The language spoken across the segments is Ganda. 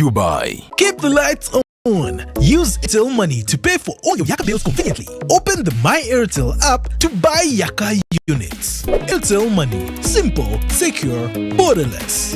Dubai. Keep the lights on. Use Airtel Money to pay for all your Yaka bills conveniently. Open the My Airtel app to buy Yaka units. Airtel Money. Simple, secure, borderless.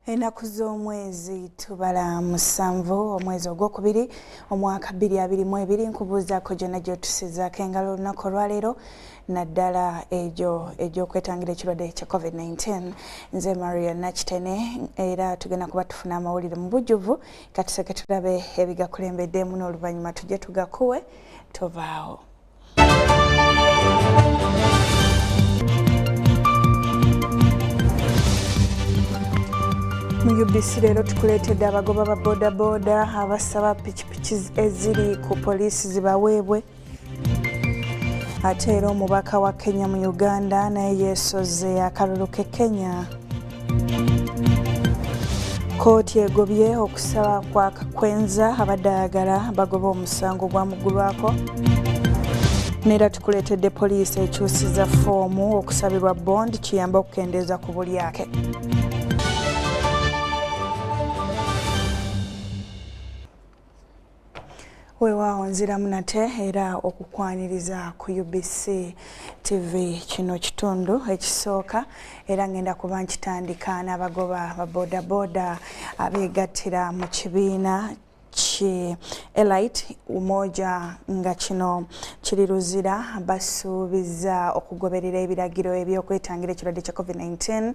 Enaku z'omwezi tubala musanvu omwezi ogwokubiri omwaka 2022 nkubuuzaako gyonna gyotusizaako engalo olunaku olwaleero naddala egyo egy'okwetangira ekirwadde kya COVID-19. Nze Marion Nakitene era tugenda kuba tufuna amawulire mu bujjuvu katuseke tulabe ebigakulembeddemu n'oluvannyuma tujje tugakuwe tovaawo. Mu UBC leero tukuleetedde abagoba ba bodaboda abasaba pikipiki eziri ku poliisi zibaweebwe. Ate era omubaka wa Kenya mu Uganda naye yeesoze akalulu k'e Kenya. Kkooti egobye okusaba kwa Kakwenza abadde ayagala bagoba omusango gwamuggulwako. Neera tukuleetedde poliisi ekyusiza foomu okusabirwa bond kiyamba okukendeeza ku bulyake. Weewaawo nziramu nate era okukwaniriza ku UBC TV kino kitundu ekisooka era ngenda kuba nkitandika n'abagoba ba bodaboda abeegattira mu kibiina Elite umoja nga kino kiri luzira basuubiza okugoberera ebiragiro eby'okwetangira ekirwadde kya COVID-19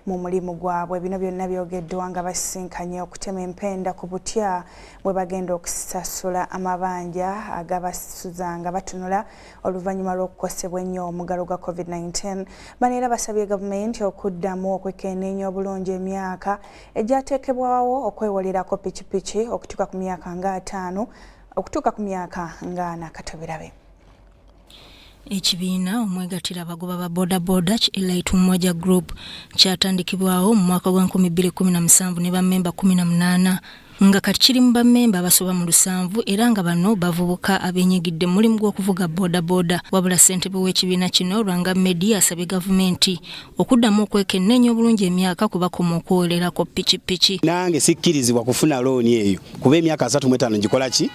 mu mulimu gwabwe. Bino byonna byogeddwa nga basinkanye okutema empenda ku butya bwe bagenda okusasula amabanja agabasuzanga batunula oluvannyuma lw'okukosebwa ennyo omuggalo gwa COVID-19. Bano era basabye gavumenti okuddamu okwekenneenya obulungi emyaka egyateekebwawo okwewolerako pikipiki okutuuka ku myaka nga 5 okutuuka ku myaka nga 4 katoberabe. Ekibiina omwegattira abagoba ba bodaboda Elite Umoja Group kyatandikibwawo mu mwaka gwa 2017 ne bammemba 18 nga kati kiri mu bammemba abasoba mu 7 era nga bano bavubuka abenyigidde mulimu gw'okuvuga bodaboda. Wabula ssentebe w'ekibiina kino Rwanga Media asabye gavumenti okuddamu okwekenneenya obulungi emyaka kubakoma okuwolerako pikipiki. Nange sikkirizibwa kufuna looni eyo kuba emyaka 35 ngikola ki?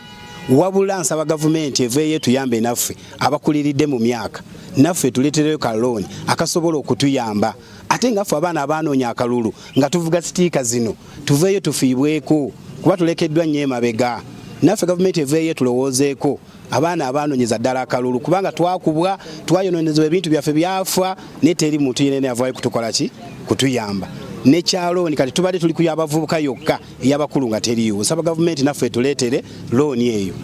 Wabula nsaba gavumenti eveeyo tuyambe naffe abakuliridde mu myaka naffe tuleetereyo ka looni akasobola okutuyamba ate ngaffe abaana abaanoonya akalulu nga tuvuga sitiika zino tuveeyo tufiibweko kuba tulekeddwa nnyo emabega. Naffe gavumenti eveeyo tulowoozeeko abaana abaanoonyeza ddala akalulu kubanga twakubwa twayonoonezebwa ebintu byaffe byafa naye teri muntu yenna avaayo kutukola ki? Kutuyamba. Nekyalooni kati tubadde tuli kuyabavubuka yokka ey'abakulu nga teriyo. Nsaba gavumenti naffe tuleetere looni eyo.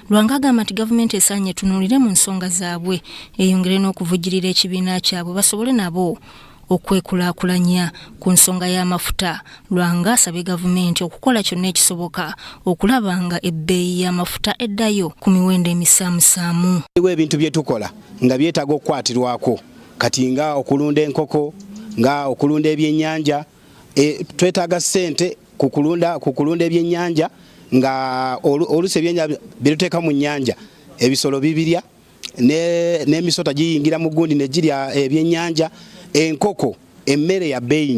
Lwanga agamba nti gavumenti esaanye etunuulire mu nsonga zaabwe eyongere n'okuvujjirira ekibiina kyabwe basobole nabo okwekulaakulanya ku nsonga y'amafuta. Lwanga asabye gavumenti okukola kyonna ekisoboka okulaba nga ebbeeyi y'amafuta eddayo ku miwendo emisaamusaamu. Ebintu bye tukola nga byetaaga okukwatirwako kati nga okulunda enkoko nga okulunda ebyennyanja twetaaga ssente kukulunda ebyennyanja nga olusi ebyennyanja byetuteeka mu nnyanja ebisolo bibirya n'emisota giyingira mu gundi ne girya ebyennyanja, enkoko, emmere ya bbeeyi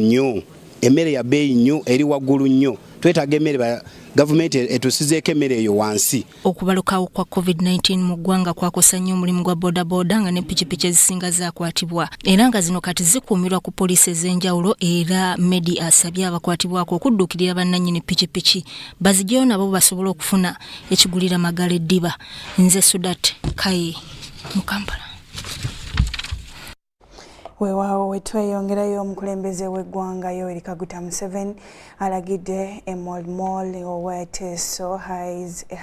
nnyo, eri waggulu nnyo. Twetaaga emmere gavumenti etusizeeko emmere eyo wansi. Okubalukawo kwa COVID-19 mu ggwanga kwakosa nnyo omulimu gwa bodaboda nga ne pikipiki ezisinga zaakwatibwa, era nga zino kati zikuumirwa ku poliisi ez'enjawulo, era Medi asabye abakwatibwako okudduukirira bannannyini pikipiki bazigyeyo nabo basobole okufuna ekigulira magala eddiba. Nze Sudat Kaye mu Kampala. Weewaawo wetweyongerayo omukulembeze w'eggwanga Yoweri Kaguta Museveni alagidde Emol ow'Eteso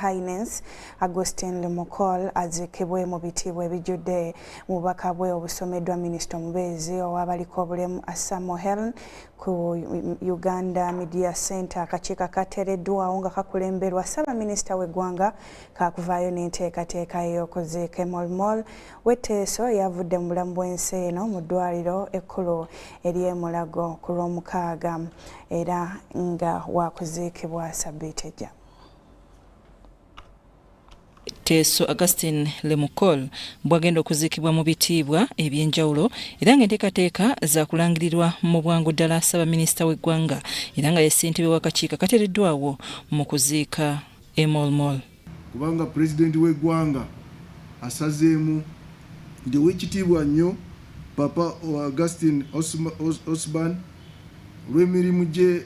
Highness Augustine Lemukol aziikibwe mu bitiibwa ebijjudde mu bubaka bwe obusomeddwa Minisita omubeezi ow'abaliko obulemu Asamo Helen ku Uganda Media Center. Akakiiko akateereddwawo nga kakulemberwa Ssaabaminisita w'eggwanga kaakuvaayo n'enteekateeka y'okuziika Emol w'Eteso yavudde mu bulamu bw'ensi eno mu ddwaliro ekkulu ery'e Mulago ku Lwomukaaga era nga waakuziikibwa Sabbiiti ejja. Teso Augustine Lemukol bwagenda okuziikibwa mu bitiibwa ebyenjawulo era ng'enteekateeka za kulangirirwa mu bwangu ddala Ssaabaminisita w'eggwanga era nga ye ssentebe w'akakiiko akateereddwawo mu kuziika Emol. Kubanga pulezidenti w'eggwanga asazeemu ndi w'ekitiibwa nnyo Papa Augustine Osman olw'emirimu gye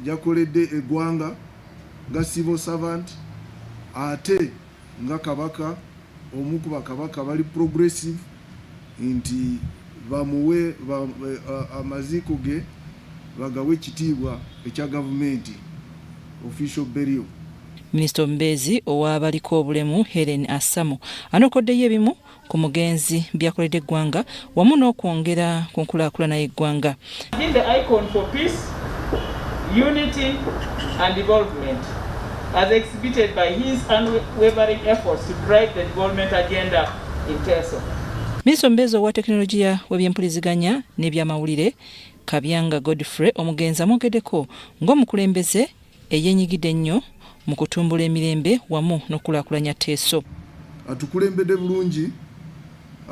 gyakoledde eggwanga nga civil servant ate nga kabaka omu ku bakabaka bali progressive nti bamuwe amaziiko ge bagawe ekitiibwa ekya gavumenti official burial. Minisita omubeezi ow'abaliko obulemu Helen Asamo anokoddeyo ebimu ku mugenzi byakoledde eggwanga wamu n'okwongera ku nkulaakulana y'eggwanga. The icon for peace, unity and development as exhibited by his unwavering efforts to drive the development agenda in Teso. Minisita omubeezi owa tekinologiya w'ebyempuliziganya n'ebyamawulire Kabyanga Godfrey omugenzi amwogeddeko ng'omukulembeze eyeenyigidde ennyo mu kutumbula emirembe wamu n'okulaakulanya Teso. Atukulembedde bulungi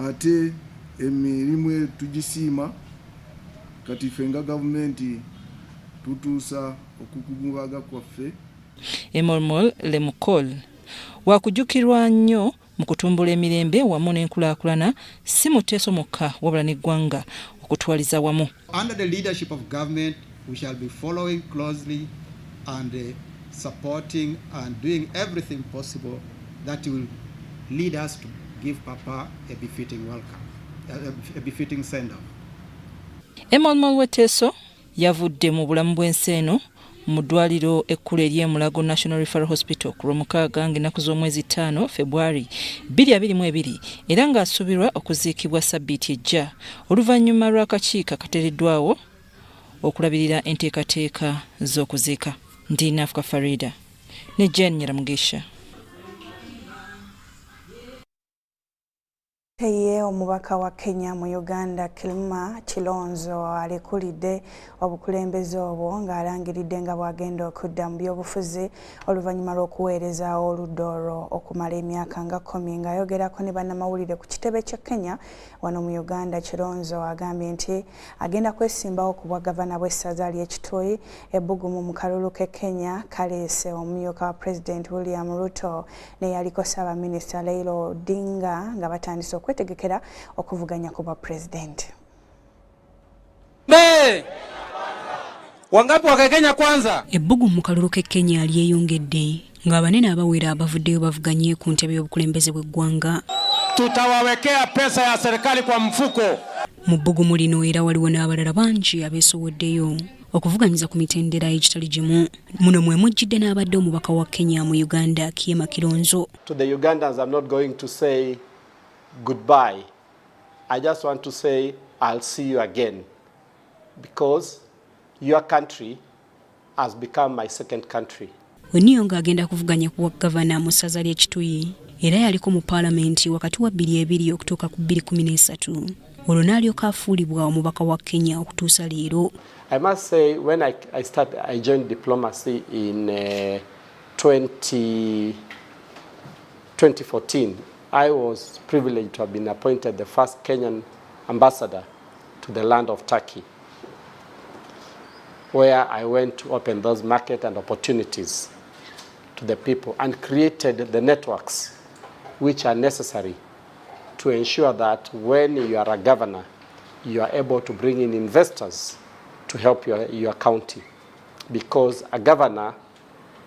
ate emirimu tugisiima kati ffe nga gavumenti tutuusa okukugubaga kwaffe. Emol Lemukol wakujjukirwa nnyo mu kutumbula emirembe wamu n'enkulaakulana si mu Teso mokka wabula n'eggwanga okutwaliza wamu. Under the leadership of government we shall be following closely and supporting and doing everything possible that will lead us to give Papa a befitting welcome, a befitting send-off. Emol w'Eteso yavudde mu bulamu bw'ensi eno mu ddwaliro ekkulu ery'e Mulago National Referral Hospital ku Lwomukaaga ng'ennaku z'omwezi 5 February 2022 era ng'asuubirwa okuziikibwa Sabbiiti ejja oluvannyuma lw'akakiiko akateereddwawo okulabirira enteekateeka z'okuziika. Ndi Nafuka Farida ne Jen Nyiramugisha. Ye omubaka wa Kenya mu Uganda Kilima Kilonzo alekulidde obukulembeze obwo ng'alangiridde nga bwagenda okudda mu byobufuzi oluvannyuma lw'okuweereza oludda olwo okumala emyaka nga 10 ng'ayogerako ne bannamawulire ku kitebe kya Kenya wano mu Uganda. Kilonzo agambye nti agenda kwesimbawo ku bwagavana bw'essaza ly'Ekitoyi ebbugumu mu kalulu k'e Kenya kaleese omumyuka wa President William Ruto n'eyaliko Ssaabaminisita Raila Odinga nga batandise kwetegekera okuvuganya ku bwa president. Wangapi wa Kenya kwanza? Ebbugumu mu kalulu k'e Kenya lyeyongedde ng'abanene abawera abavuddeyo bavuganye ku ntebe y'obukulembeze bw'eggwanga. Tutawawekea pesa ya serikali kwa mfuko. Mu bbugumu lino era waliwo n'abalala bangi abeesowoddeyo okuvuganyiza ku mitendera egitali gimu. Muno mwe mujjidde n'abadde omubaka wa Kenya mu Uganda Kilima Kilonzo. To the Ugandans, I'm not going to say goodbye. I just want to say I'll see you again, because your country has become my second country. Weniyo ng'agenda kuvuganya ku gavana mu ssaza ly'Ekitoyi era yaliko mu paalamenti wakati wa 2020 okutuuka ku 2013 olwo n'alyoka afuulibwa omubaka wa Kenya okutuusa leero. I must say when I joined diplomacy in 2014 I was privileged to have been appointed the first Kenyan ambassador to the land of Turkey, where I went to open those markets and opportunities to the people and created the networks which are necessary to ensure that when you are a governor, you are able to bring in investors to help your county. Because a governor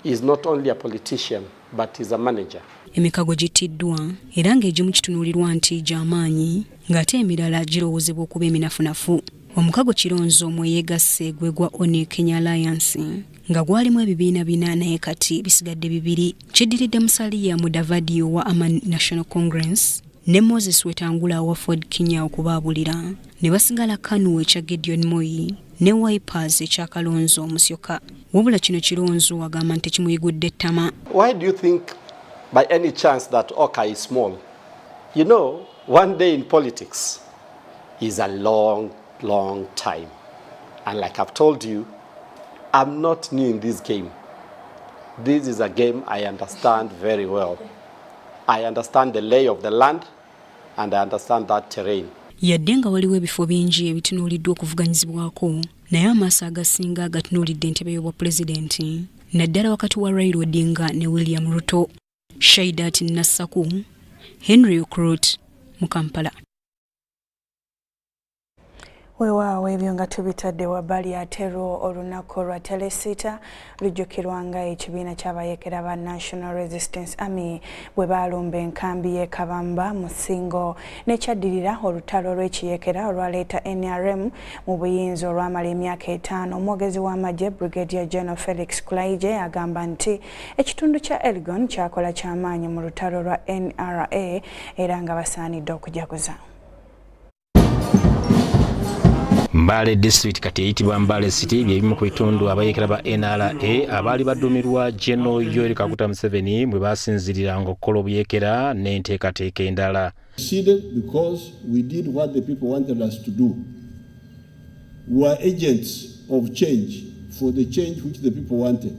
is not only a politician, but is a manager. Emikago gittiddwa era ng'egimu kitunuulirwa nti gy'amaanyi ng'ate emirala girowoozebwa okuba eminafunafu. Omukago Kironzo omweyegasse gwe gwa One Kenya Alliance nga gwalimu ebibiina 4 naye kati bisigadde 2. Kiddiridde Musalia Mudavadi wa Aman National Congress ne Moses Wetangula wa Ford Kenya okubaabulira ne basigala Kanu ekya Gideon Moi ne Wipers ekya Kalonzo Musyoka. Wabula kino Kironzo agamba nti kimuyigudde ettama. Why do you think by any chance that Oka is small? You know, one day in politics is a long time. And like I've told you, I'm not new in this game. This is a game I understand very well. I understand the lay of the land and I understand that terrain. Yadde nga waliwo ebifo bingi ebitunuuliddwa okuvuganyizibwako naye amaaso agasinga agatunuulidde entebe y'obwa pulezidenti naddala wakati wa Raila Odinga ne William Ruto. Shaidat Nassaku, Henry Okrut, mu Kampala. Weewaawo ebyo nga tubitadde wabbali ate olunaku lwa telesita lujjukirwa nga ekibiina ky'abayeekera ba National Resistance Army bwe baalumba enkambi y'e Kabamba mu Ssingo n'ekyaddirira olutalo lw'ekiyeekera olwaleeta NRM mu buyinza olwamala emyaka 5. Omwogezi w'amagye Brigadier General Felix Kulaije agamba nti ekitundu kya Elgon kyakola ky'amaanyi mu lutalo lwa NRA era nga basaanidde okujaguza. Mbale district kati eyitibwa Mbale City byebimu ku bitundu abayeekera ba NRA abaali baduumirwa General Yoweri Kaguta Museveni mwe basinziriranga okukola obuyeekera n'enteekateeka endala. Because we did what the people wanted us to do. We were agents of change for the change which the people wanted.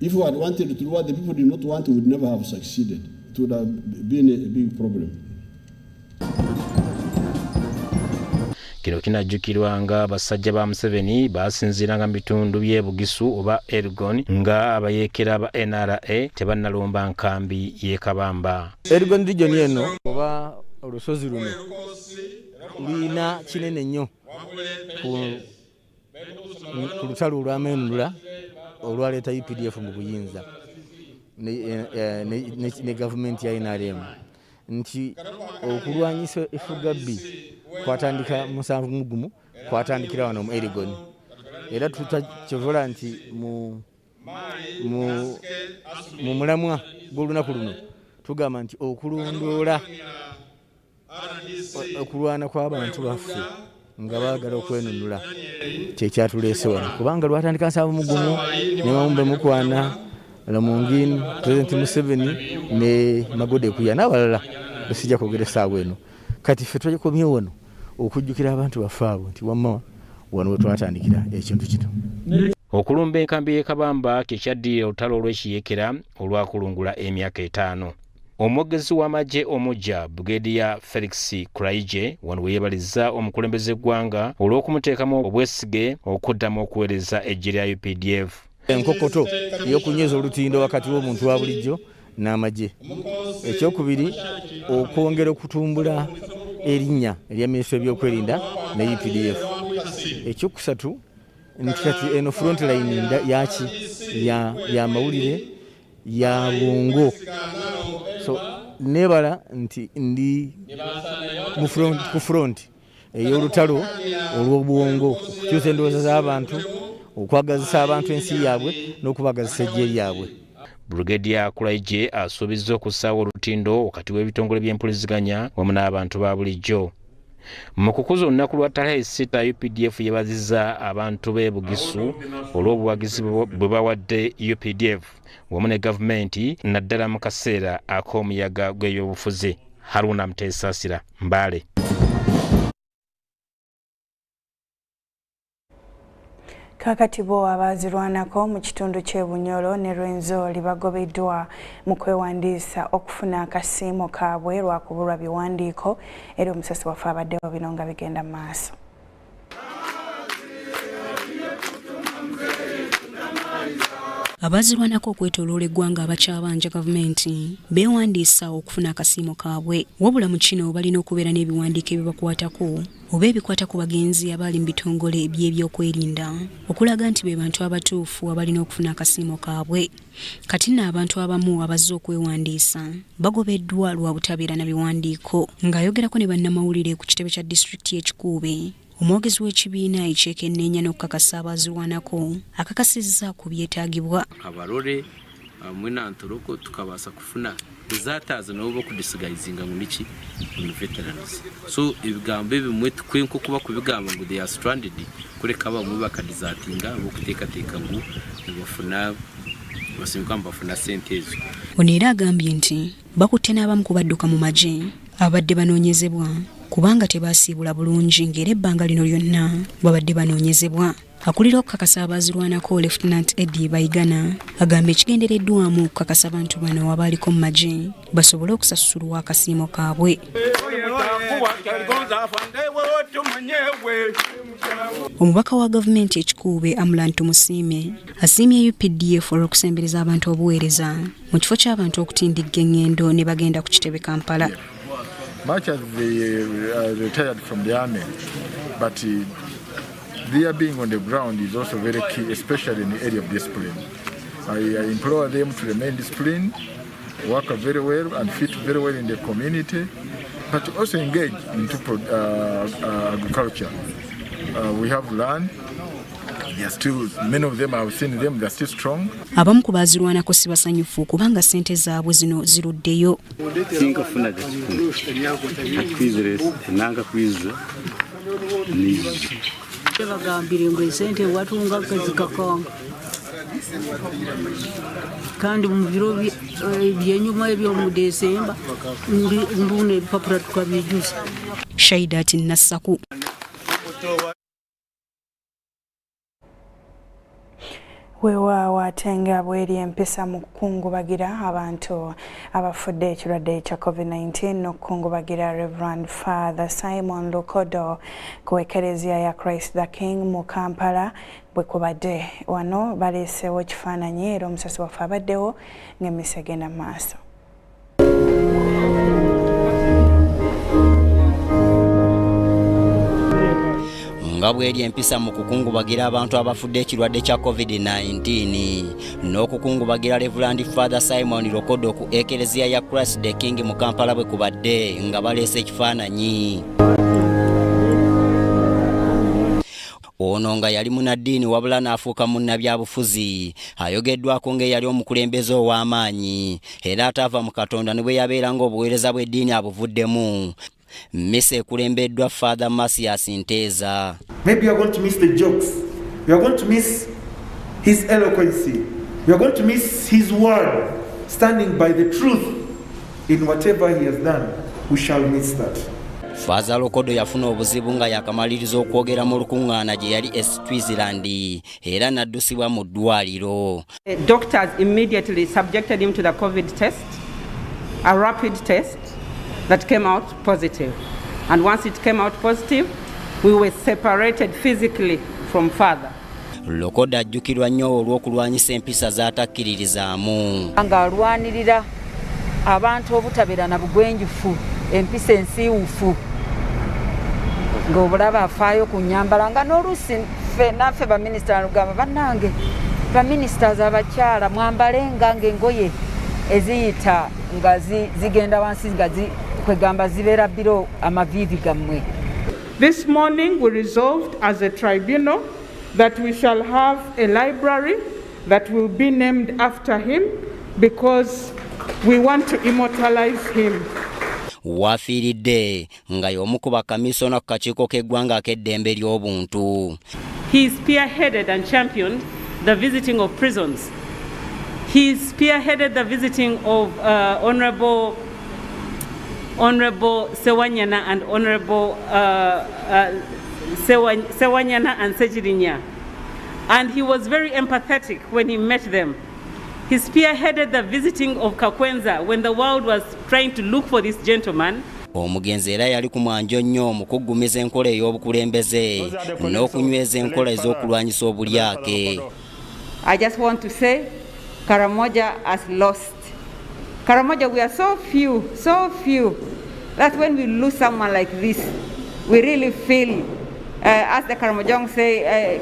If we had wanted to do what the people did not want, we would never have succeeded. It would have been a big problem. Kino kinajjukirwa nga basajja ba Museveni basinziranga mu bitundu by'e Bugisu oba Elgon nga abayeekera ba NRA tebannalumba nkambi y'e Kabamba. Elgon region eno oba olusozi luno lulina kinene nnyo ku lutalo olw'ameenulula olwaleeta UPDF mu buyinza ne gavumenti ya NRM nti okulwanyisa effugabbi kwatandika musanvu mugumu kwatandikira wano mu Elgon era tutakivola nti mu mulamwa gw'olunaku luno tugamba nti okulondoola okulwana kw'abantu baffe nga baagala okwenunula kyekyatuleese wano kubanga lwatandika nsanvu mugumu ne Mawumbe Mukwana Lamungin President Museveni ne Magode Kuya n'abalala besijja kwogera essaawa eno kati ffe twakomye wano okujjukira abantu baffe abo nti wamma wano we twatandikira ekintu kino. Okulumba enkambi y'e Kabamba kyekyaddirira olutalo olw'ekiyeekera olwakulungula emyaka 5. Omwogezi w'amagye omujja Brigadier Felix Kulaije wano we yeebaliza omukulembeze gwanga olw'okumuteekamu obwesige okuddamu okuweereza eggye lya UPDF. Enkokoto y'okunyweza olutindo wakati w'omuntu wa bulijjo n'amagye. Ekyokubiri okwongera okutumbula erinnya erya Minisitule by'okwerinda ne UPDF. Ekyokusatu nti kati eno front line yaki ya mawulire ya bwongo. So nebala nti ndi ku front ey'olutalo olw'obwongo okukyusa endowooza z'abantu okwagazisa abantu ensi yaabwe n'okubagazisa eggye lyabwe. Brigadier Kulaije asuubizza okussaawo olutindo wakati w'ebitongole by'empuliziganya wamu n'abantu ba bulijjo. Mu kukuza olunaku lwa Tarehe 6 UPDF yeebazizza abantu b'e Bugisu olw'obuwagizi bwe bawadde UPDF wamu ne gavumenti naddala mu kaseera ak'omuyaga gw'ebyobufuzi. Haruna Mtesaasira, Mbale. Kakati bo abazirwanako mu kitundu ky'e Bunyoro ne Rwenzori bagobeddwa mu kwewandiisa okufuna akasiimo kaabwe lwa kubulwa biwandiiko era omusasi waffe abaddewo bino nga bigenda mu maaso. Abazirwanako okwetooloola eggwanga abakyabanja gavumenti beewandiisa okufuna akasiimo kaabwe wabula mu kino balina okubeera n'ebiwandiiko ebibakwatako oba ebikwata ku bagenzi abali mu bitongole by'ebyokwerinda okulaga nti be bantu abatuufu abalina okufuna akasiimo kaabwe. Kati nno abantu abamu abazze okwewandiisa bagobeddwa lwa butabeera na biwandiiko. Ng'ayogerako ne bannamawulire ku kitebe kya disitulikiti y'Ekikuube, omwogezi w'ekibiina ekyekenneenya n'okukakasa abazirwanako akakasizza ku byetaagibwa. Abalore hamwe n'antoroko tukabaasa kufuna bizataaza nabo bakudisigayizinga ngu niki mu veterans. So ebigambo ebimwe tukwiye nko kuba kubigamba ngu they are stranded kureka bamwe bakadizatinga bokuteekateeka ngu nibafuna basimbuka bafuna sente ezo. Ono era agambye nti bakutte n'abamu kubadduka mu magye abadde banoonyezebwa kubanga tebaasiibula bulungi ng'era ebbanga lino lyonna babadde banoonyezebwa. Akulira okukakasa abazirwanako Lieutenant Eddie Bayigana agamba ekigendereddwamu okukakasa abantu bano abaaliko mu magye basobole okusasulwa akasiimo kaabwe. Omubaka wa gavumenti ekikuube Amulant Musiime asiimye UPDF olw'okusembereza abantu obuweereza mu kifo ky'abantu okutindigga engendo ne bagenda ku kitebe Kampala. Much as they retired from the army, but their being on the ground is also very key, especially in the area of discipline. I implore them to remain disciplined, work very well and fit very well in the community, but also engage into agriculture. We have land. They are still, many of them, I've seen them, they are still strong. Abamu ku bazirwanako si basanyufu kubanga ssente zaabwe zino ziruddeyo. Sinkafuna gakitundu akwizire enanga kwiza nizo bagambire ngo esente watunga kazikakanga kandi mu biro byenyuma ebyomu Desemba mbuna ebipapula tukabijusa. Shaidat Nassaku. Weewaawo ate nga bw'eri empisa mu kukungubagira abantu abafudde ekirwadde kya COVID-19 n'okukungubagira Reverend Father Simon Lukodo ku Ekereziya ya Christ the King mu Kampala bwe kubadde wano baleesewo kifaananyi era omusasi waffe abaddewo ng'emmisa egenda mu maaso. nga bw'eri empisa mu kukungubagira abantu abafudde ekirwadde kya COVID-19 n'okukungubagira Reverend Father Simon Lukodo ku Ekereziya ya Christ the King mu Kampala bwe kubadde nga baleese ekifaananyi. Ono nga yali munaddiini wabula n'afuuka munnabyabufuzi ayogeddwako ng'eyali omukulembeze ow'amaanyi era ataava mu Katonda ne bwe yabeera ng'obuweereza bw'eddiini abuvuddemu. Misa ekulembeddwa Father Masias Nteeza. Maybe you are going to miss the jokes. You are going to miss his eloquency. You are going to miss his word, standing by the truth in whatever he has done. We shall miss that. Father Lukodo yafuna obuzibu nga yakamaliriza okwogera mu lukuŋŋaana gye yali Switzerland era n'addusibwa mu ddwaliro. Doctors immediately subjected him to the COVID test, a rapid test that came out positive. And once it came out positive, we were separated physically from Father. Lukodo ajjukirwa nnyo olw'okulwanyisa empisa z'atakkiririzaamu. Nga alwanirira abantu obutabeera na bugwenjufu, empisa ensiiwufu. Ng'obulaba afaayo ku nnyambala nga n'oluusi naffe baminisita nalugamba bannange baminisitazi abakyala mwambalenga ng'engoye eziyita nga zigenda wansi nga kwegamba zibeera biro amaviivi gammwe. This morning we resolved as a tribunal that we shall have a library that will be named after him because we want to immortalize him. Wafiiridde nga y'omu ku bakamisona ku kakiiko k'eggwanga ak'eddembe ly'obuntu. He spearheaded and championed the visiting of prisons. He spearheaded the visiting of Honorable Sewanyana and Honorable Sewanyana and Sejirinya. and he was very empathetic when he met them. He spearheaded the visiting of Kakwenza when the world was trying to look for this gentleman. Omugenzi era yali ku mwanjo nnyo mu kuggumiza enkola ey'obukulembeze n'okunyweza enkola ez'okulwanyisa obulyake. I just want to say Karamoja has lost. Karamoja, we are so few, that when we lose someone like this, we really feel, as the Karamojong say,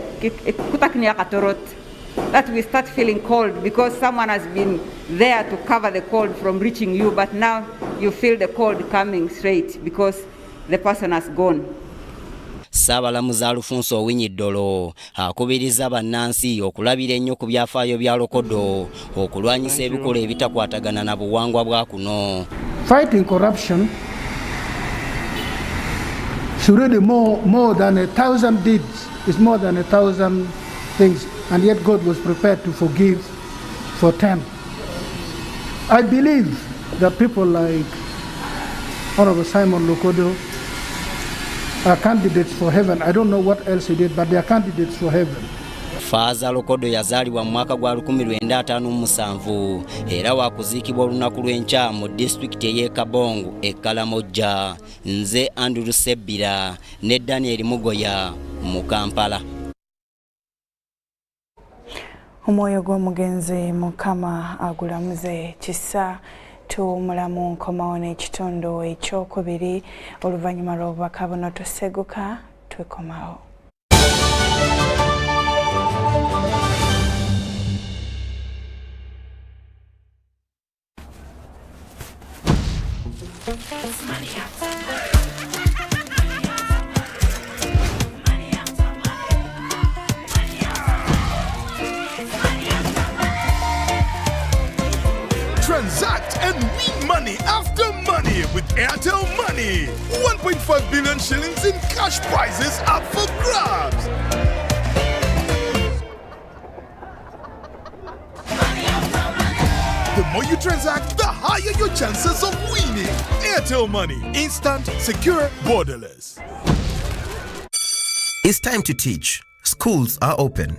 that we start feeling cold because someone has been there to cover the cold from reaching you, but now you feel the cold coming straight because the person has gone. Saabalamuzi Alfonso Owinyiddolo akubiriza bannansi okulabira ennyo ku byafaayo bya Lokodo okulwanyisa ebikola ebitakwatagana na buwangwa bwa kuno. Fighting corruption is really more than 1,000 deeds. It's more than 1,000 things, and yet God was prepared to forgive for 10. I believe that people like Honorable Simon Lokodo are candidates for heaven. I don't know what else he did, but they are candidates for heaven. Faaza Lokodo yazaalibwa mu mwaka gwa 1957 era waakuziikibwa olunaku lw'enkya mu disitulikiti ey'e Kabongo e Kalamoja. Nze Andrew Sebbira ne Daniel Mugoya mu Kampala. Omwoyo gw'omugenzi Mukama agulamuze kisa tumulamu nkomawo n'ekitundu ekyokubiri oluvannyuma lw'obubaka buno tuseguka twekomawo. Transact and win money after money with Airtel Money. 1.5 billion shillings in cash prizes up for grabs. The more you transact, the higher your chances of winning. Airtel Money. Instant, secure, borderless. It's time to teach. Schools are open.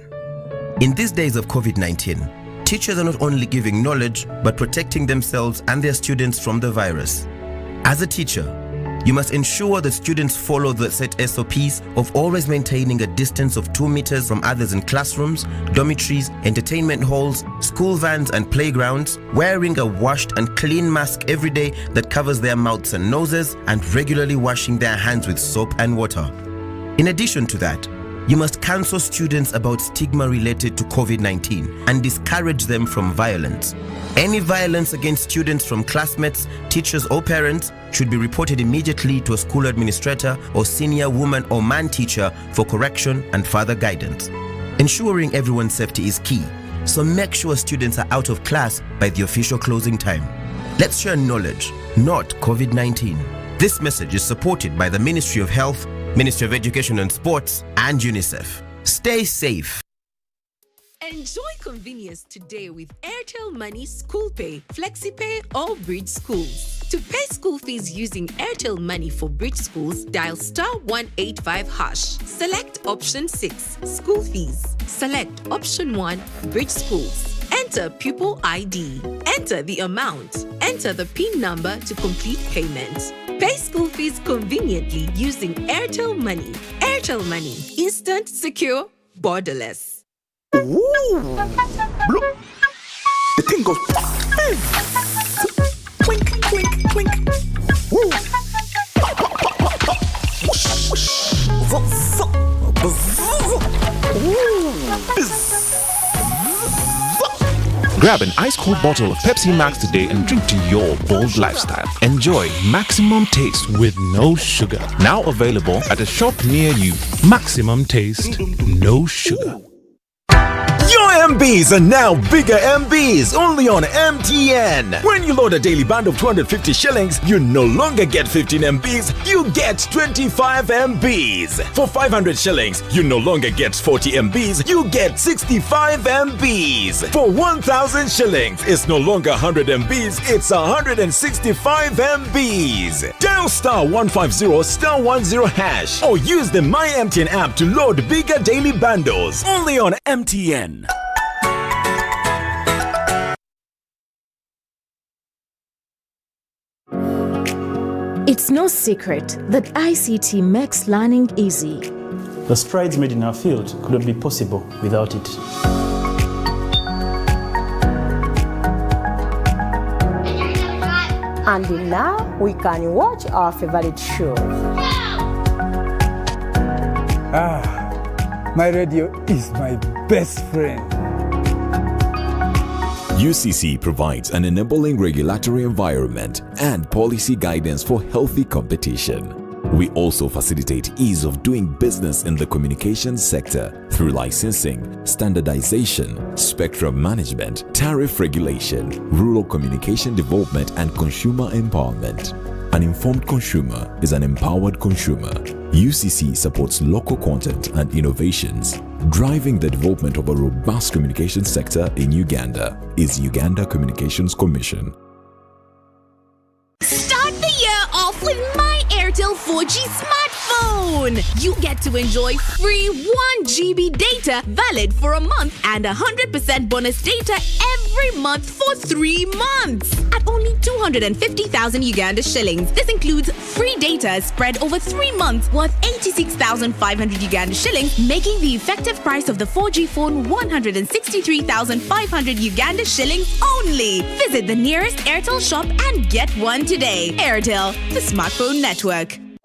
In these days of COVID-19, teachers are not only giving knowledge, but protecting themselves and their students from the virus. As a teacher, you must ensure that students follow the set SOPs of always maintaining a distance of 2 meters from others in classrooms, dormitories, entertainment halls, school vans and playgrounds, wearing a washed and clean mask every day that covers their mouths and noses, and regularly washing their hands with soap and water. In addition to that, you must counsel students about stigma related to COVID-19 and discourage them from violence. Any violence against students from classmates, teachers or parents should be reported immediately to a school administrator or senior woman or man teacher for correction and further guidance. Ensuring everyone's safety is key, so make sure students are out of class by the official closing time. Let's share knowledge, not COVID-19. This message is supported by the Ministry of Health, Ministry of Education and Sports, and UNICEF. Stay safe. Enjoy convenience today with Airtel Money School Pay, FlexiPay, or Bridge Schools. To pay school fees using Airtel Money for Bridge Schools, dial *185#. Select option 6, School Fees. Select option 1, Bridge Schools. Enter pupil ID. Enter the amount. Enter the PIN number to complete payment. Pay school fees conveniently using Airtel Money. Airtel Money. Instant, secure, borderless. Ooh. Look. The thing goes. Twink, twink, twink. Woo. Grab an ice-cold bottle of Pepsi Max today and drink to your bold lifestyle. Enjoy maximum taste with no sugar. Now available at a shop near you. Maximum taste, no sugar. Your MBs are now bigger MBs only on MTN. When you load a daily bundle of 250 shillings, you no longer get 15 MBs, you get 25 MBs. For 500 shillings, you no longer get 40 MBs, you get 65 MBs. For 1000 shillings, it's no longer 100 MBs, it's 165 MBs. Dial *150 *10# or use the My MTN app to load bigger daily bundles only on MTN. It's no secret that ICT makes learning easy. The strides made in our field could not be possible without it. And now we can watch our favorite show. My radio is my best friend. UCC provides an enabling regulatory environment and policy guidance for healthy competition. We also facilitate ease of doing business in the communications sector through licensing, standardization, spectrum management, tariff regulation, rural communication development, and consumer empowerment. An informed consumer is an empowered consumer. UCC supports local content and innovations. Driving the development of a robust communication sector in Uganda is Uganda Communications Commission. Start the year off with My Airtel 4G smartphone. You get to enjoy free 1 GB data valid for a month and 100% bonus data every month for 3 months at only 250,000 Uganda shillings. This includes free data spread over 3 months worth 86,500 Uganda shillings, making the effective price of the 4G phone 163,500 Uganda shillings only. Visit the nearest Airtel shop and get one today. Airtel, the smartphone network.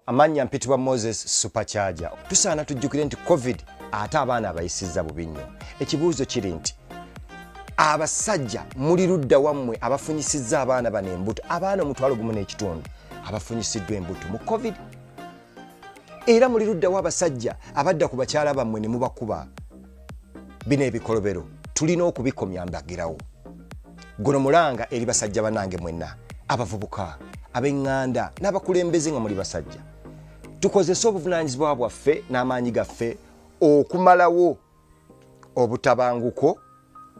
Amanya mpitibwa Moses Supercharger. Tusaana tujjukire nti COVID ate abaana abayisizza bubi nnyo. Ekibuuzo kiri nti abasajja muli ludda wammwe abafunyisizza abaana bano embuto, abaana 1.5 abafunyisiddwa embuto mu COVID. Era muli ludda wa abasajja abadda ku bakyala bammwe ne mubakuba. Bino ebikolobero tulina okubikomya mbagirawo. Guno mulanga eri basajja banange mwenna, abavubuka, ab'eŋŋanda n'abakulembeze nga muli basajja. Tukozesa obuvunaanyizibwa bwaffe n'amaanyi gaffe okumalawo obutabanguko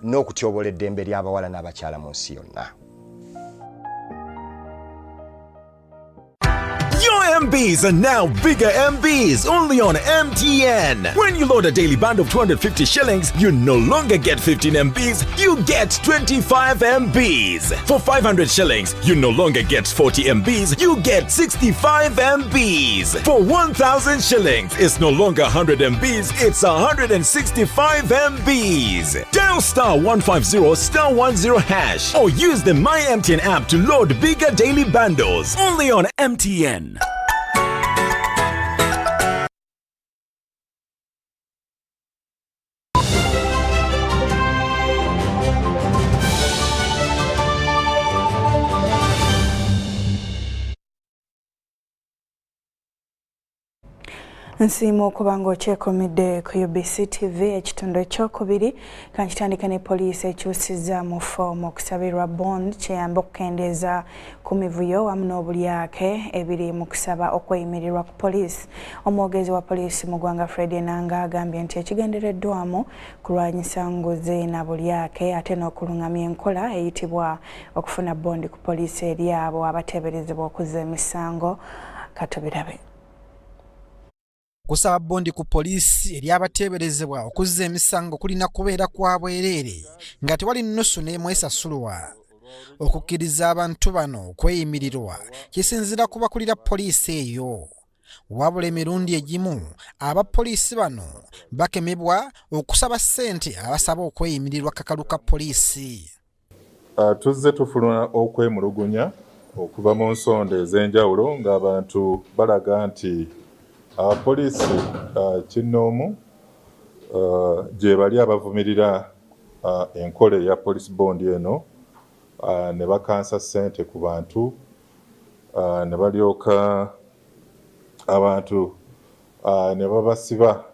n'okutyobola eddembe ly'abawala n'abakyala mu nsi yonna. Your MBs are now bigger MBs only on MTN. When you load a daily bundle of 250 shillings, you no longer get 15 MBs, you get 25 MBs. For 500 shillings, you no longer get 40 MBs, you get 65 MBs. For 1000 shillings, it's no longer 100 MBs, it's 165 MBs. Dial *150 *10# or use the My MTN app to load bigger daily bundles only on MTN. Nsiimo okuba ng'okyekomedde ku UBC TV ekitundu ekyokubiri kankitandika ne poliisi ekyusizza mu foomu okusabirwa bond kiyamba okukendeeza ku mivuyo wamu n'obulyake ebiri mu kusaba okweyimirirwa ku poliisi. Omwogezi wa poliisi mu ggwanga Fred Enanga agambye nti ekigendereddwamu kulwanyisa nguzi na bulyake ate n'okulungamya enkola eyitibwa okufuna bondi ku poliisi eri abo abateeberezebwa okuzza emisango. Katubirabe. Kusaba bondi ku poliisi eri abateeberezebwa okuzza emisango kulina kubeera kwa bwereere nga tewali nnusu n'emwesasulwa. Okukkiriza abantu bano okweyimirirwa kisinziira ku bakulira poliisi eyo. Wabula emirundi egimu abapoliisi bano bakemebwa okusaba ssente abasaba okweyimirirwa kakalu ka poliisi. Tuzze tufuluma okwemulugunya okuva mu nsonda ez'enjawulo ng'abantu balaga nti abapoliisi kinnoomu gye bali abavumirira enkola eya police bond eno ne bakansa ssente ku bantu ne balyoka abantu ne babasiba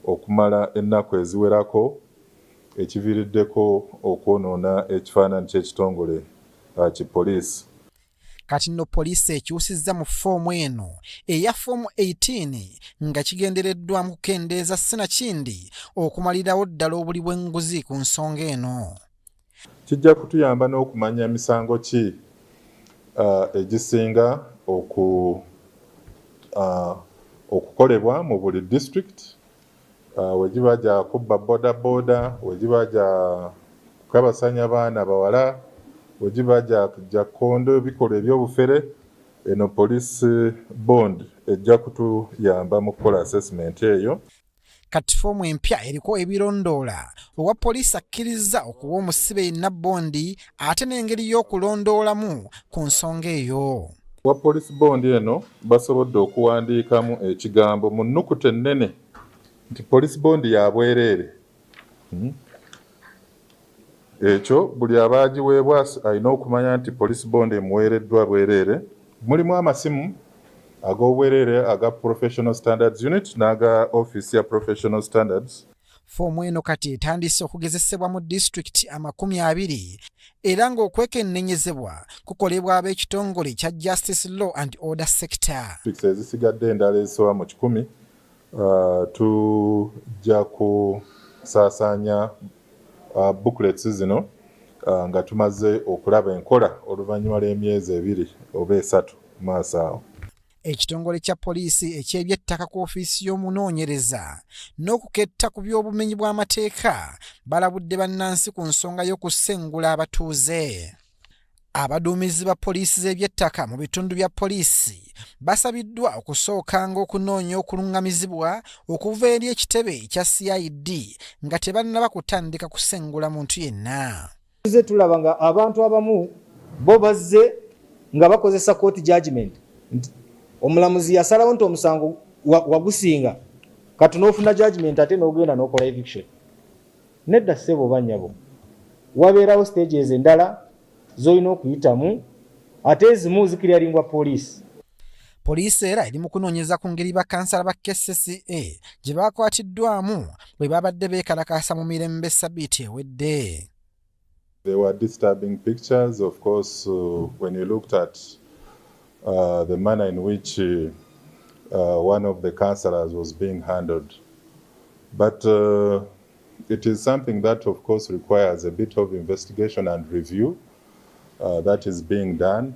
okumala ennaku eziwerako ekiviiriddeko okwonoona ekifaananyi ky'ekitongole ki poliisi. Kati nno poliisi ekyusizza mu foomu eno eya foomu 18 nga kigendereddwa mu kukendeeza sinakindi okumalirawo ddala obuli bw'enguzi ku nsonga eno. Kijja kutuyamba n'okumanya misango ki egisinga okukolebwa mu buli district, we giba gya kubba bodaboda, we giba gya kukabasanya baana bawala, we giba gya kondo ebikolwa eby'obufere. Eno police bond ejja kutuyamba mu kukola assessment eyo. Kati foomu empya eriko ebirondoola owa poliisi akkiriza okuwa omusibe yenna bondi ate n'engeri y'okulondoolamu ku nsonga eyo. Wa police bond eno basobodde okuwandiikamu ekigambo mu nnukuta ennene nti police bond ya bwereere. Ekyo buli abaagiweebwa alina okumanya nti police bond emuweereddwa bwereere. Mulimu amasimu ag'obwereere aga Professional Standards Unit n'aga Office ya Professional Standards. Foomu eno kati etandise okugezesebwa mu disitulikiti 20 era ng'okwekennenyezebwa kukolebwa ab'ekitongole kya Justice Law and Order Sector. Ezisigadde endala ezisoba mu 10 tujja kusaasaanya booklets zino nga tumaze okulaba enkola oluvannyuma lw'emyezi 2 oba 3 maaso awo. Ekitongole kya poliisi eky'ebyettaka ku ofiisi y'omunoonyereza n'okuketta ku by'obumenyi bw'amateeka balabudde bannansi ku nsonga y'okusengula abatuuze. Abaduumizi ba poliisi z'ebyettaka mu bitundu bya poliisi basabiddwa okusookanga okunoonya okulungamizibwa okuva eri ekitebe ekya CID nga tebannaba kutandika kusengula muntu yenna. Tuze tulaba nga abantu abamu bo bazze nga bakozesa court judgment. Omulamuzi yasalawo nti omusango wagusinga kati n'ofuna judgment ate n'ogenda n'okola eviction. Nedda ssebo bannyabo wabeerawo stages endala z'olina okuyitamu ate ezimu zikiryaringwa poliisi. Poliisi era eri mu kunoonyeza ku ngeri bakansala ba KCCA gye baakwatiddwamu bwe babadde beekalakaasa mu mirembe Ssabbiiti ewedde. There were disturbing pictures, of course, when you looked at the manner in which one of the councillors was being handled. But it is something that, of course, requires a bit of investigation and review that is being done.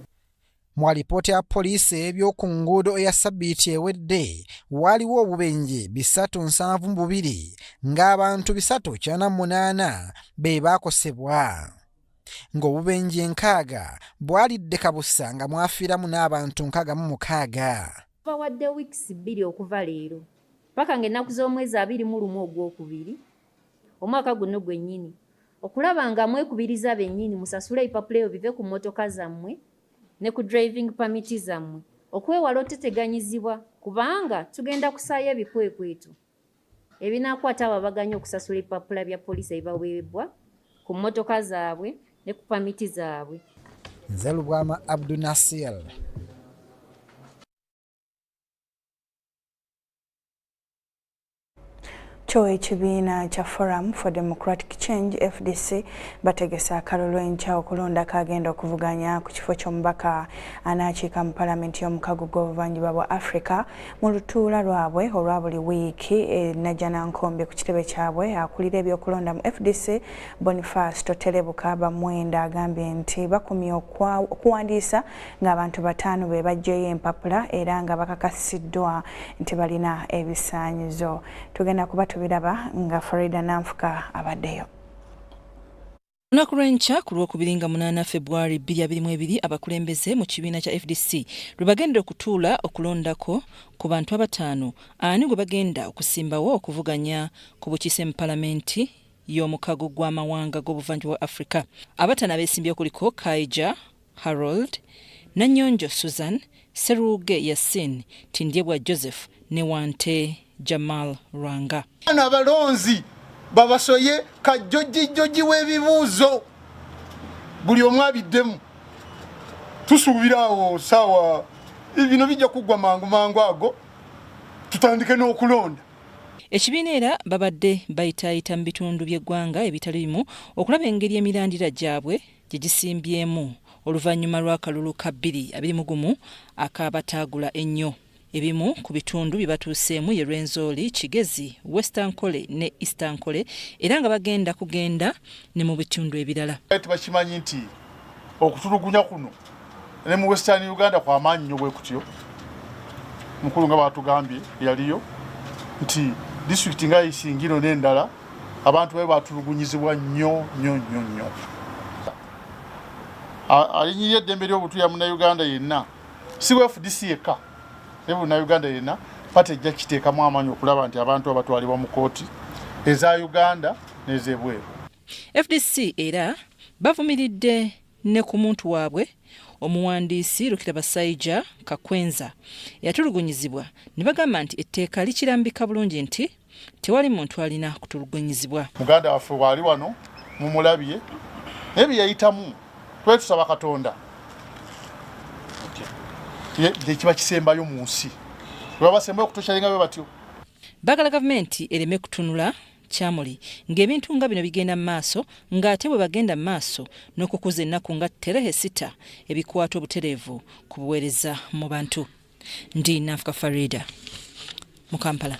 Mu alipoota ya poliisi eby'oku nguudo eya Ssabbiiti ewedde waaliwo obubenje 372 ng'abantu 398 be baakosebwa. Ng'obubenje 6 bwalidde kabusa nga mwafiiramu n'abantu 66. Bawadde weeks 2 okuva leero paka ng'ennaku z'omwezi 21 ogwokubiri omwaka guno gwennyini okulaba nga mwekubiriza bennyini musasule ipapula bive ku mmotoka zammwe ne ku driving permit zammwe okwewala oteteganyizibwa kubanga tugenda kusaayo ebikwekwetu ebinaakwata ababaganya okusasula ipapula bya poliisi ebibaweebwa ku mmotoka zaabwe ne ku permit zaabwe. Nze Lubwama Abdul Nasir. Kyo ekibiina kya Forum for Democratic Change FDC bategesa akalulu enkya okulonda kagenda okuvuganya ku kifo ky'omubaka anaakiika mu palamenti y'omukago gw'obuvanjuba bwa Africa mu lutuula lwabwe olwa buli wiiki Najjanankombe ku kitebe kyabwe akulira ebyokulonda mu FDC Boniface Totelebuka Bamwenda agambye nti bakumye okuwandiisa ng'abantu 5 be baggyeyo empapula era nga bakakasiddwa nti balina ebisaanyizo. Tugenda kubatubiraba nga Farida Nanfuka abaddeyo. Lunaku lw'enkya ku Lwokubiri nga 8 February 2022 abakulembeze mu kibiina kya FDC lwe bagenda okutuula okulondako ku bantu 5 ani gwe bagenda okusimbawo okuvuganya ku bukiise mu palamenti y'omukago gw'amawanga g'obuvanjuba bwa Africa. Abatana beesimbye kuliko Kaija Harold, Nanyonjo Susan, Seruge Yasin, Tindyebwa Joseph ne Wante Jamal Rwanga. Ana balonzi babasoye kajjoji w'ebibuuzo buli omu abiddemu tusuubirawo sawa bino bijja kuggwa mangu ago tutandike n'okulonda. Ekibiina era babadde bayitaayita mu bitundu by'eggwanga ebitali bimu okulaba engeri emirandira gyabwe gye gisimbyemu oluvannyuma lw'akalulu ka 2021 akaabataagula ennyo. Ebimu ku bitundu bye batuuseemu ye Rwenzori, Kigezi, Western Kole ne Eastern Kole era nga bagenda kugenda ne mu bitundu ebirala. Tubakimanyi nti okutulugunya kuno ne mu Western Uganda kwa maanyi nnyo bwe kutyo. Mukulu nga batugambye yaliyo nti disitulikiti nga Isingiro n'endala abantu babe batulugunyizibwa nnyo. Alinyirira eddembe ly'obutu ya Munnayuganda yenna si FDC yekka ne Munnayuganda yenna pati ejja kiteekamu amaanyi okulaba nti abantu abatwalibwa mu kooti eza Uganda n'ez'ebweru. FDC era bavumiridde ne ku muntu waabwe omuwandiisi Lukirabasaija Kakwenza yatulugunyizibwa ne bagamba nti etteeka likirambika bulungi nti tewali muntu alina kutulugunyizibwa. Muganda waffe waali wano mumulabye naye bye yayitamu twetusaba Katonda kiba kisembayo mu nsi webabasembayo okutoshalinga bwe batyo. Bagala gavumenti ereme kutunula kyamuli ng'ebintu nga bino bigenda mu maaso ng'ate bwe bagenda mu maaso n'okukuza ennaku nga Terehe 6 ebikwata obutereevu ku buweereza mu bantu. Ndi Nafuka Farida mu Kampala.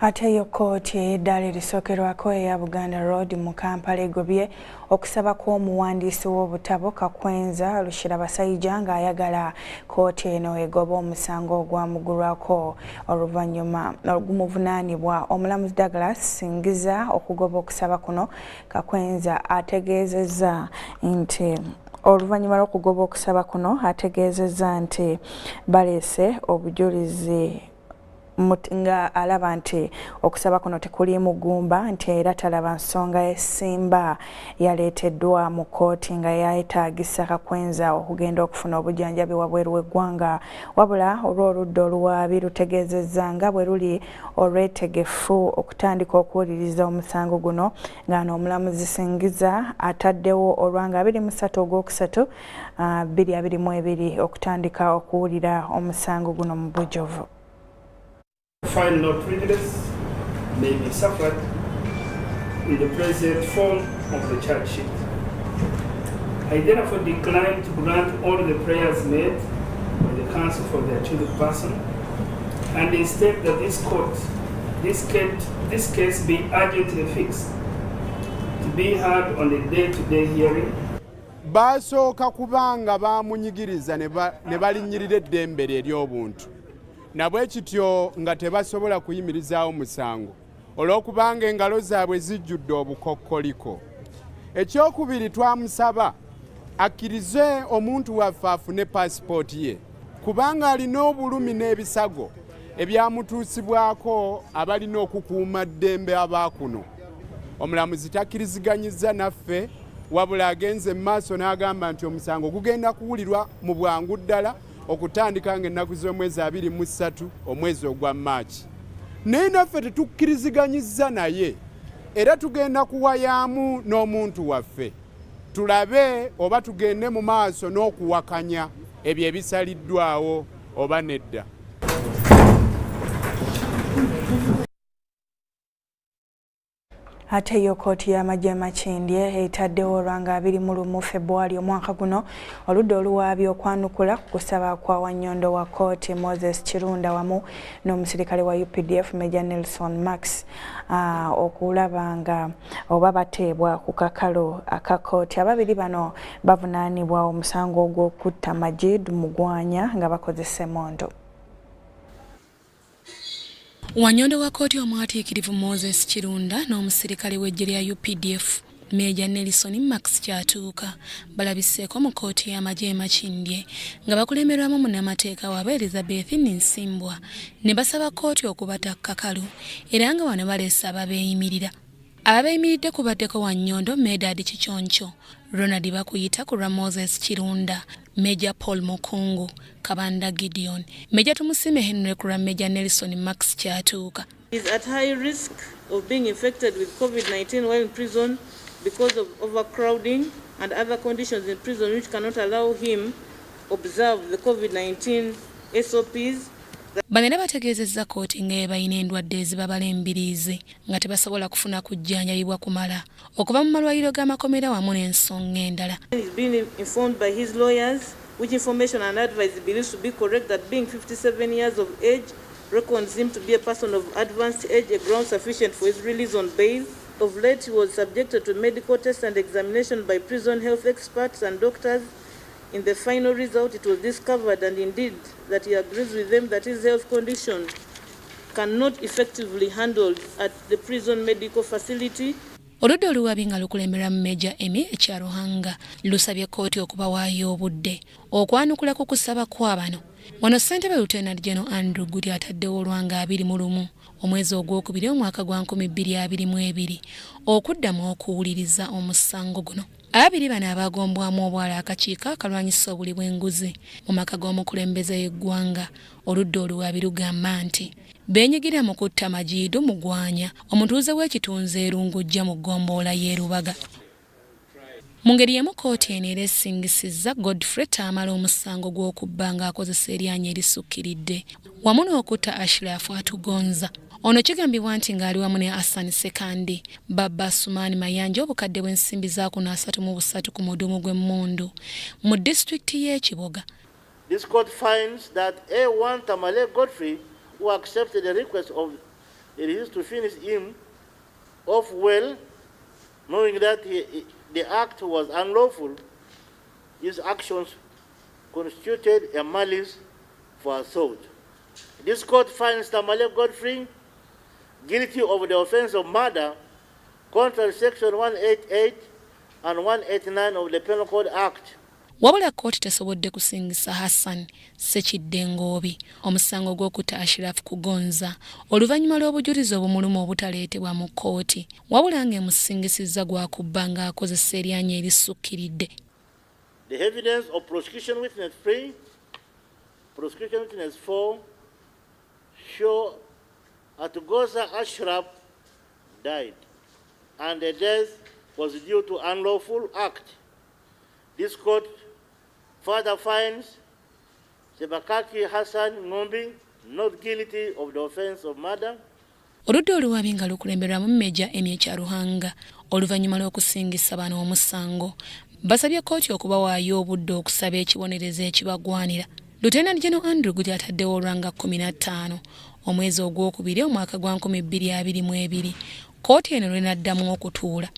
Ate yo kooti eddala erisookerwako eya Buganda Road mu Kampala egobye okusaba kw'omuwandiisi w'obutabo Kakwenza Lukirabasaija ng'ayagala kooti eno egoba omusango ogwamugulwako oluvannyuma ogumuvunaanibwa. Omulamuzi Douglas Singiza okugoba okusaba kuno, Kakwenza ategeezezza nti oluvannyuma lw'okugoba okusaba kuno ategeezezza nti baleese obujulizi nga alaba nti okusaba kuno tekuli mugumba nti era talaba nsonga esimba yaleeteddwa mu kooti nga yayetaagisa Kakwenza okugenda okufuna obujjanjabi wabweru w'eggwanga wabula olw'oludda oluwaabi lutegeezezza nga bwe luli olwetegefu okutandika okuwuliriza omusango guno nga omulamuzi Singiza ataddewo olwanga 23 ogwokusatu 2022 okutandika okuwulira omusango guno mu bujjuvu. Find no prejudice may be suffered in the present form of the charge sheet. I therefore decline to grant all the prayers made by the counsel for the accused person and instead that this case be urgently fixed to be heard on a day-to-day hearing. Basooka kubanga bamunyigiriza ne balinnyirira eddembe ery'obuntu. Nabwe kityo nga tebasobola kuyimirizaawo musango olw'okubanga engalo zaabwe zijjudde obukokkoliko. Ekyokubiri twamusaba akkirize omuntu waffe afune paasipooti ye kubanga alina obulumi n'ebisago ebyamutuusibwako abalina okukuuma ddembe abaakuno. Omulamuzi takkiriziganyizza naffe wabula agenze mu maaso n'agamba nti omusango gugenda kuwulirwa mu bwangu ddala okutandika ng'ennaku z'omwezi 23 omwezi ogwa Maaci. Naye naffe tetukkiriziganyizza naye era tugenda kuwayaamu n'omuntu waffe tulabe oba tugende mu maaso n'okuwakanya ebyo ebisaliddwawo oba nedda. Ate yo kooti y'amagye Makindye etaddewo olwanga 21 February omwaka guno oludda oluwaabi okwanukula ku kusaba kwa Wannyondo wa kooti Moses Kirunda wamu n'omusirikale wa UPDF Major Nelson Max okulaba nga oba bateebwa ku kakalo aka kooti. Ababiri bano bavunaanibwa omusango ogw'okutta Majid Mugwanya nga bakozesa emmondo. Wannyondo wa kooti omwatiikirivu Moses Kirunda n'omusirikale w'eggye lya UPDF Major Nelson Max kyatuuka balabiseeko mu kooti y'amagye Makindye nga bakulemberwamu munnamateeka waabwe Elizabeth Nsimbwa ne basaba kooti okubata kkakalu era nga wano baleese ababeeyimirira. Ababeeyimiridde kubaddeko Wannyondo Medad Kikyoncho, Ronald Bakuyita ku lwa Moses Kirunda, Major Paul Mukungu, Kabanda Gideon, Major Tumusime Henry ku lwa Major Nelson Max kyatuuka. He is at high risk of being infected with COVID-19 while in prison because of overcrowding and other conditions in prison which cannot allow him observe the COVID-19 SOPs Bano era bategeezezza kkooti nga balina endwadde ezibabala embiriizi nga tebasobola kufuna kujjanjabibwa kumala okuva mu malwaliro g'amakomera wamu n'ensonga endala. He's been informed by his lawyers, which information and advice he believes to be correct, that being 57 years of age reckons him to be a person of advanced age, a ground sufficient for his release on bail. Of late, he was subjected to medical tests and examination by prison health experts and doctors. In the final result, it was discovered, and indeed that he agrees with them, that his health condition cannot effectively handled at the prison medical facility. Oludda oluwabi nga lukulemberwa mu Major Emmy Ekyaruhanga lusabye kkooti okubawaayo obudde okwanukula ku kusaba kwa bano. Wano ssentebe Lieutenant General Andrew Gudi ataddewo olwanga 21 omwezi ogwokubiri omwaka gwa 2022 okuddamu okuwuliriza omusango guno. Ababiri bano abagombwamu obwala akakiiko akalwanyisa obuli bw'enguzi mu maka g'omukulembeze y'eggwanga. Oludda oluwabi lugamba nti beenyigira mu kutta Majiidu Mugwanya, omutuuze w'ekitunzi Erungujja mu ggombolola y'e Rubaga. Mu ngeri y'emu kkooti eno era esingisizza Godfrey Tamala omusango gw'okubba ng'akozesa eryanyi erisukkiridde wamu n'okutta Ashraf Atugonza. Ono kigambibwa nti ng'ali wamu ne Hassan Sekandi, Baba Sumani Mayanja obukadde bw'ensimbi za 33 ku mudumu gw'emmundu mu disitulikiti y'e Kiboga. This court finds that A1 Tamale Godfrey, who accepted the request of Elise to finish him off well, knowing that the act was unlawful, his actions constituted a malice for assault. This court finds Tamale Godfrey guilty of the offense of murder, contrary to Section 188 and 189 of the Penal Code Act. Wabula kkooti tesobodde kusingisa Hassan Sekidde Ngoobi omusango gw'okutta Ashraf Kugonza oluvannyuma lw'obujulizi obumuluma obutaleetebwa mu kkooti, wabula ng'emusingisizza gwa kubba ng'akozesa eryanyi erisukkiridde. The evidence of prosecution witness 3, prosecution witness 4 show Atugonza Ashraf died, and the death was due to unlawful act. This court further finds Sebakaki Hassan Ngombi not guilty of the offense of murder. Oludda oluwabi nga lukulemberwamu Major Emmy Ekyaruhanga oluvannyuma lw'okusingisa bano omusango basabye kkooti okubawaayo obudde okusaba ekibonerezo ekibagwanira. Lieutenant General Andrew Gudi ataddewo olwanga 15 omwezi ogwokubiri omwaka gwa 2022 kkooti eno lwenaddamu okutuula.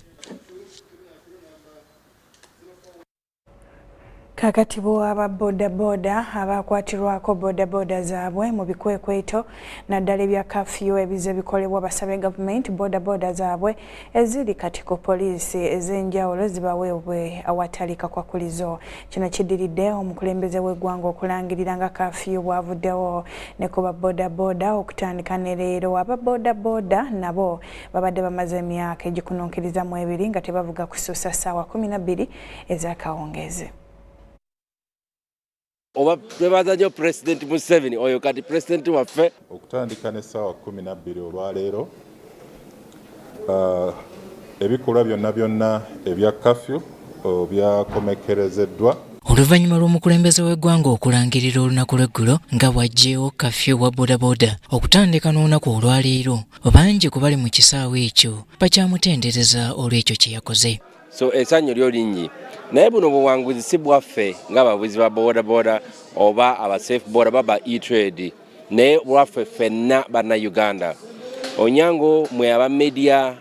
Kakati aba bodaboda abakwatirwako bodaboda zaabwe mu bikwekweto naddala ebya kafyu ebize bikolebwa basabye gavumenti bodaboda zaabwe eziri kati ku poliisi ez'enjawulo zibaweebwe awatali kakwakulizo. Kino kiddiridde omukulembeze w'eggwanga okulangirira nga kafyu bwavuddewo ne ku bodaboda okutandika ne leero. Aba bodaboda nabo babadde bamaze emyaka egikununkiriza mu 2 nga tebavuga kusuusa ssaawa 12 ez'akawungeezi. Oba twebaza nnyo President Museveni oyo kati President waffe. Okutandika n'essaawa 12 olwaleero ebikolwa byonna ebya kafyu byakomekerezeddwa. Oluvannyuma lw'omukulembeze w'eggwanga okulangirira olunaku lw'eggulo nga bw'aggyewo kafyu wa bodaboda okutandika n'olunaku olwaleero, bangi ku bali mu kisaawe ekyo bakyamutendereza olw'ekyo kye yakoze. So essanyu lyo lingi naye buno buwanguzi si bwaffe ng'abavuzi ba bodaboda oba aba safe boda baba e-trade naye bwaffe ffenna bannayuganda. Onyango mwe aba media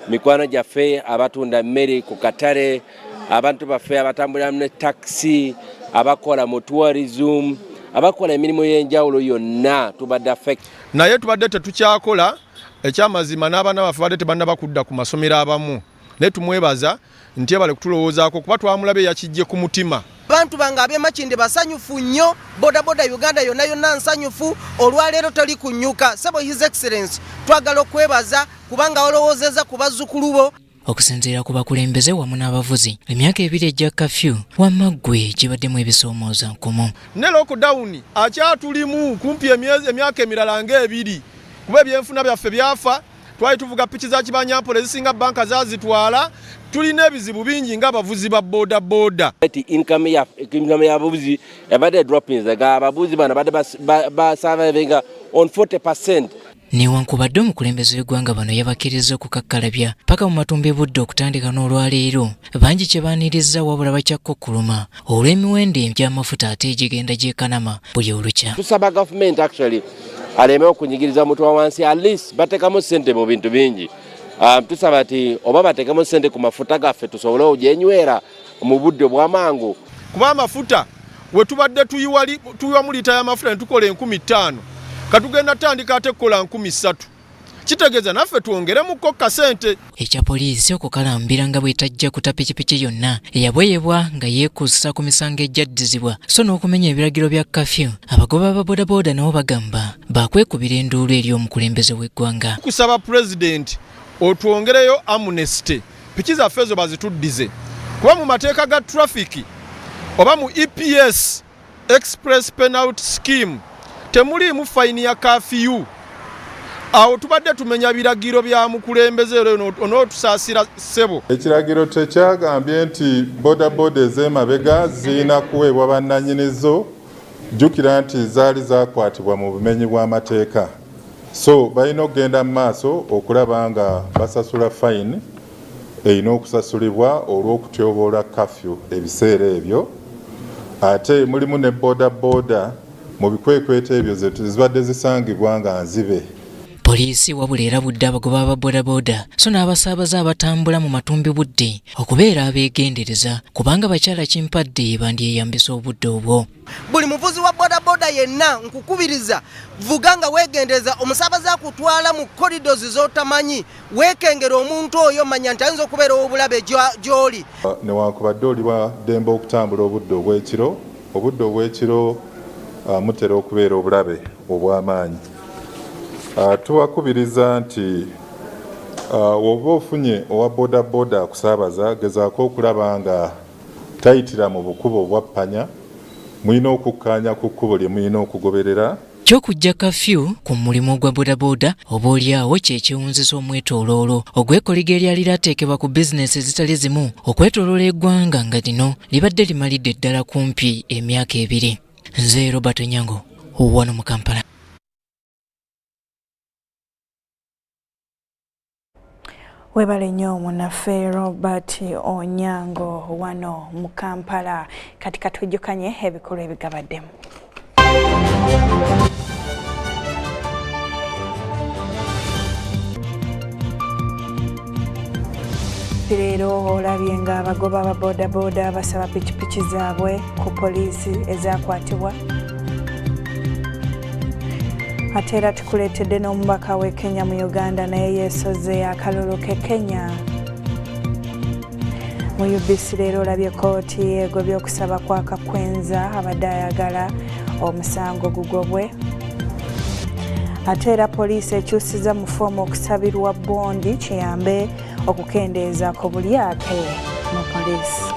mikwano gyaffe abatunda mmere ku katale, abantu baffe abatambulira ne taxi, abakola mu tourism, abakola emirimu y'enjawulo yonna tubadde affect. Naye tubadde tetukyakola ekyamazima n'abaana baffe badde tebannaba kudda ku masomero abamu. Ne tumwebaza nti ebale kutulowoozaako kuba twamulabe yakijje ku mutima. Bantu bange ab'emakinde basanyufu nnyo, bodaboda Uganda yonna nsanyufu, olwaleero toli kunyuka. Sebo His Excellency twagala okwebaza kubanga olowoozeza ku bazzukulu bo. Okusinziira ku bakulembeze wamu n'abavuzi, emyaka 2 egya kafyu wamma ggwe gibaddemu ebisoomooza nkumu. Ne lockdown akyatulimu kumpi emyaka emirala nga 2 kuba ebyenfuna byaffe byafa twali tuvuga piki za kibanyampole zisinga banka zazitwala tulina ebizibu bingi ng'abavuzi ba boda boda. Income y'abavuzi ebadde droppings abavuzi bano badde surviving on 40%. Newankubadde omukulembeze w'eggwanga bano yabakkiriza okukakkalabya paka mu matumbi budde okutandika n'olwaleero bangi kye baaniriza wabula bakyakukkuluma olw'emiwendo egy'amafuta ate egigenda gyekanama buli olukya. Tusaba government actually aleme okunyigiriza mutwe wa wansi, at least bateekamu ssente mu bintu bingi. Tusaba ati oba bateekamu ssente ku mafuta gaffe tusobole ogyenywera mu budde obw'amangu. Kuba amafuta we tubadde tuyiwa mu lita y'amafuta ne tukola 15,000 katugenda tandika ate kukola 3,000. Kitegeeza naffe twongeremukko kasente. Ekya poliisi okukalambira nga bwetajja kuta pikipiki yonna eyabweyebwa nga yeekuusa ku misango ejjaddizibwa so n'okumenya ebiragiro bya kafyu. Abagoba ba bodaboda nabo bagamba bakwekubira enduulu eri omukulembeze w'eggwanga. Kusaba pulezidenti otwongereyo amnesty piki zaffe ezo bazituddize kuba mu mateeka ga traffic oba mu EPS express penalty scheme temuliimu fayini ya kafiyu. Awo tubadde tumenya biragiro bya mukulembeze onootusaasira ssebo. Ekiragiro tekyagambye nti bodaboda ez'emabega zirina kuweebwa bannannyinizo. Jjukira nti zaali zakwatibwa mu bumenyi bw'amateeka. So balina okugenda mu maaso okulaba nga basasula fayini erina okusasulibwa olw'okutyoboola kafyu ebiseera ebyo. Ate mulimu ne bodaboda mu bikwekweto ebyo zibadde zisangibwa nga nzibe. Poliisi wabula erabudde abagoba ba bodaboda so n'abasaabaze abatambula mu matumbi budde okubeera abeegendereza kubanga bakyala kimpadde bandyeyambisa obudde obwo. Buli muvuzi wa bodaboda yenna nkukubiriza vuga nga weegendereza omusaabaze akutwala mu corridors z'otamanyi weekengera omuntu oyo manya nti ayinza okubeera obulabe gy'oli. Newankubadde oli wa ddembe okutambula obudde obw'ekiro mutera okubeera obulabe obw'amaanyi. Tuwakubiriza nti oba ofunye owa bodaboda akusaabaza gezaako okulaba nga tayitira mu bukubo obwa ppanya. Mulina okukkaanya ku kkubo lye mulina okugoberera. Ky'okujja kafyu ku mulimu gwa bodaboda oba oliawo kyekiwunzisa omwetooloolo ogw'ekoliga eryali lyateekebwa ku bizinesi ezitali zimu okwetooloola eggwanga nga lino libadde limalidde ddala kumpi emyaka 2. Nze Robert Onyango wano mu Kampala. Webale nnyo munaffe Robert Onyango wano mu Kampala. Kati katujjukanye ebikulu ebigabaddemu. Leero olabye nga abagoba ba bodaboda basaba pikipiki zaabwe ku poliisi ezakwatibwa. Ate era tukuleetedde n'omubaka w'e Kenya mu Uganda naye yeesoze akalulu k'e Kenya. Mu UBC leero olabye kkooti egobye okusaba kwa Kakwenza abadde ayagala omusango gugobwe. Ate era poliisi ekyusiza mu foomu okusabirwa bondi kiyambe okukendeeza ku bulyake mu poliisi.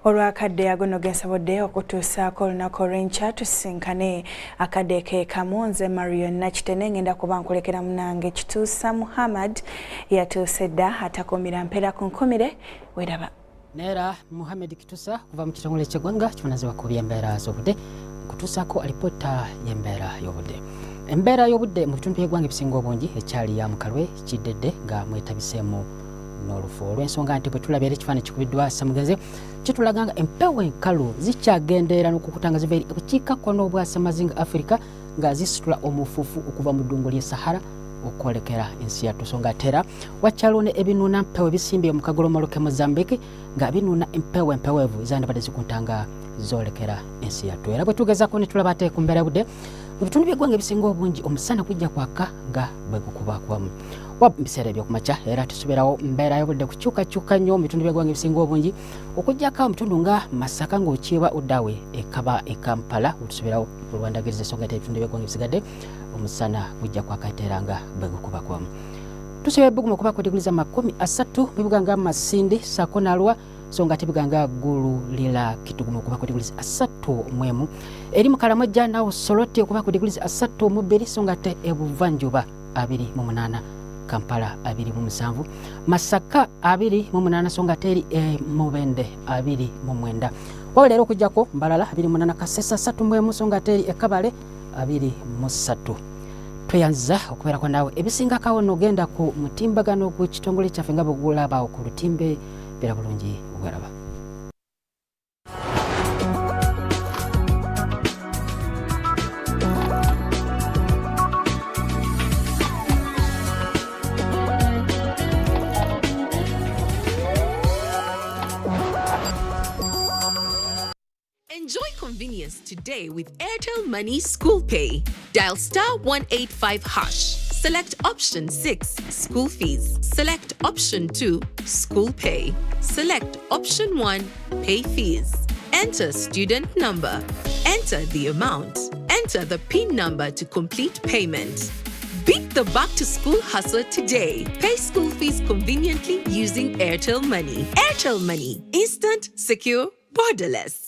Olwakadde agono gensobodde okutuusaako olunaku olw'enkya tusisinkane akadde ke kamu. Nze Marion Nakitene ngenda kuba nkulekera munange Kituusa Muhammad yatuuse dda atakuumira mpeera ku nkumire. Weraba. Neera Muhammad Kituusa kuva mu kitongole ky'eggwanga kivunaanyizibwa ku by'embeera z'obudde kutuusaako alipoota y'embeera y'obudde. Embeera y'obudde mu bitundu by'eggwanga ebisinga obungi ekyali ya mukalwe kiddedde nga mwetabiseemu n'olufu olw'ensonga nti bwe tulabeera ekifaananyi kikubiddwa Ssamugenzi kitulaga nga empewo enkalu zikyagendeera n'okukutanga ziva eri obukiikakkono obwa Ssemazinga Africa nga zisitula omufuufu okuva mu ddungu ly'e Sahara okwolekera ensi yattu. So ng'ate era wakyaliwo ne ebinuuna mpewo ebisimbye mu kagolomolo k'e Mozambique nga binuuna empewo empeweevu ezandibadde zikuntanga zoolekera ensi yattu. Era bwe tugezaako ne tulaba ate ku mbeera y'obudde mu bitundu by'eggwanga ebisinga obungi omusana gujja kwaka nga bwe gukubakubamu. Wa biseera ebyokumakya era tusuubirawo mbeera y'obudde kukyukakyuka nnyo mu bitundu by'eggwanga ebisinga obungi okuggyako omutundu nga Masaka ng'okiiba Uddawe ekaba e Kampala otusuubirawo olwandagiriza ensonga ate ebitundu by'eggwanga ebisigadde omusana gujja kwaka era nga bwe gukubakubamu. Tusuubira ebbugumu okuba ku diguli za 30 mu bibuga nga Masindi, Sako n'Arua, so nga tebiganga gululira kitugumu okuba ku degrees 31 eri mu Kalamajja nawo Soroti okuba ku degrees 32 so nga te ebuvanjuba 28 Kampala 27 Masaka 28 so nga teri Mubende 29 wabula era okujjako Mbalala 28 Kasesa 31 so nga teri Kabale 23 tweyanza okubeerako naawe ebisinga kawono ogenda ku mutimbagano ku kitongole kyaffe nga bwegulaba ku lutimbe beera bulungi obweraba. Enjoy convenience today with Airtel Money School Pay. Dial *185#. Select option 6, school fees. Select option 2, school pay. Select option 1, pay fees. Enter student number. Enter the amount. Enter the PIN number to complete payment. Beat the back to school hustle today. Pay school fees conveniently using Airtel Money. Airtel Money. Instant, secure, borderless.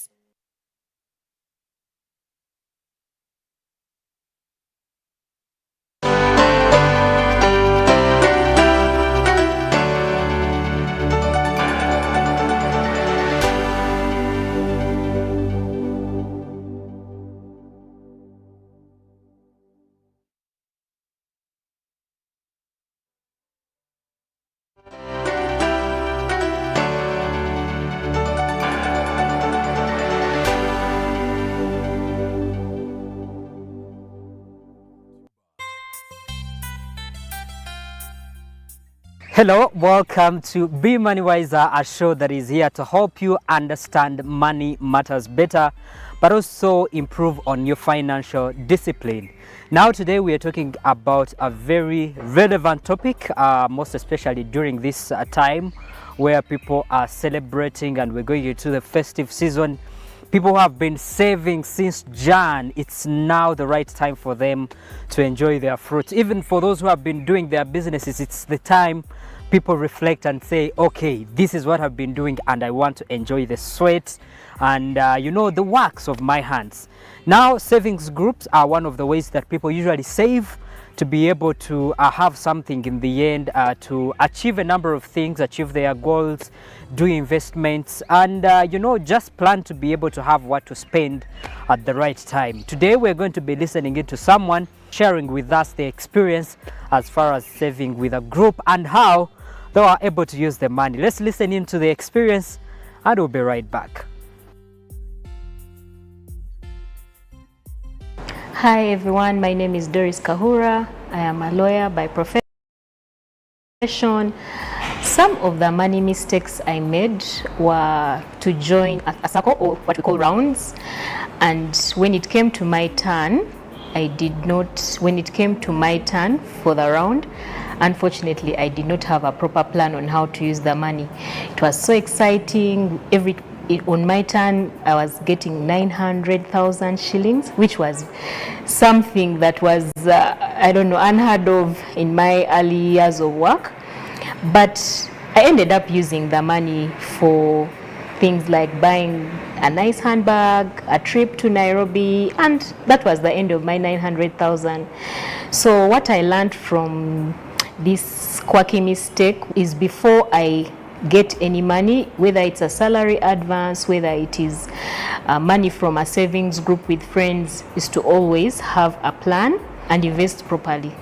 Hello, welcome to Be Money Wiser, a show that is here to help you understand money matters better, but also improve on your financial discipline. Now today we are talking about a very relevant topic, most especially during this time where people are celebrating and we're going into the festive season. People who have been saving since Jan, it's now the right time for them to enjoy their fruits. Even for those who have been doing their businesses, it's the time people reflect and say, okay, this is what I've been doing and I want to enjoy the sweat and you know, the works of my hands. Now savings groups are one of the ways that people usually save to be able to have something in the end, to achieve a number of things, achieve their goals, do investments, and you know, just plan to be able to have what to spend at the right time. Today we're going to be listening into someone sharing with us their experience as far as saving with a group and how they are able to use the money. Let's listen into the experience and we'll be right back. Hi everyone, my name is Doris Kahura. I am a lawyer by profession. Some of the money mistakes I made were to join a circle or what we call rounds, and when it came to my turn, when it came to my turn for the round, unfortunately I did not have a proper plan on how to use the money. It was so exciting. On my turn, I was getting 900,000 shillings, which was something that was, I don't know, unheard of in my early years of work. But I ended up using the money for things like buying a nice handbag, a trip to Nairobi, and that was the end of my 900,000. So what I learned from this quirky mistake is before I get any money, whether it's a salary advance, whether it is money from a savings group with friends, is to always have a plan and invest properly.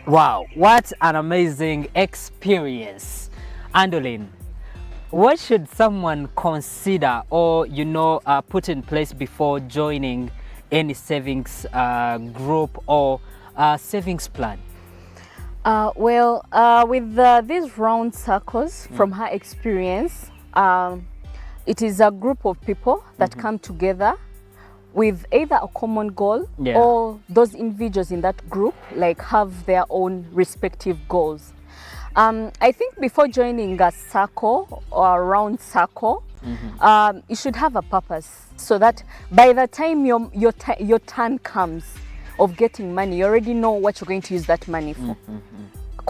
Wow, what an amazing experience. Andolin, what should someone consider or, you know, put in place before joining any savings group or savings plan? With these round circles, from her experience, it is a group of people that come together with either a common goal or those individuals in that group like have their own respective goals. I think before joining a circle or a round circle, you should have a purpose so that by the time your turn comes of getting money, you already know what you're going to use that money for.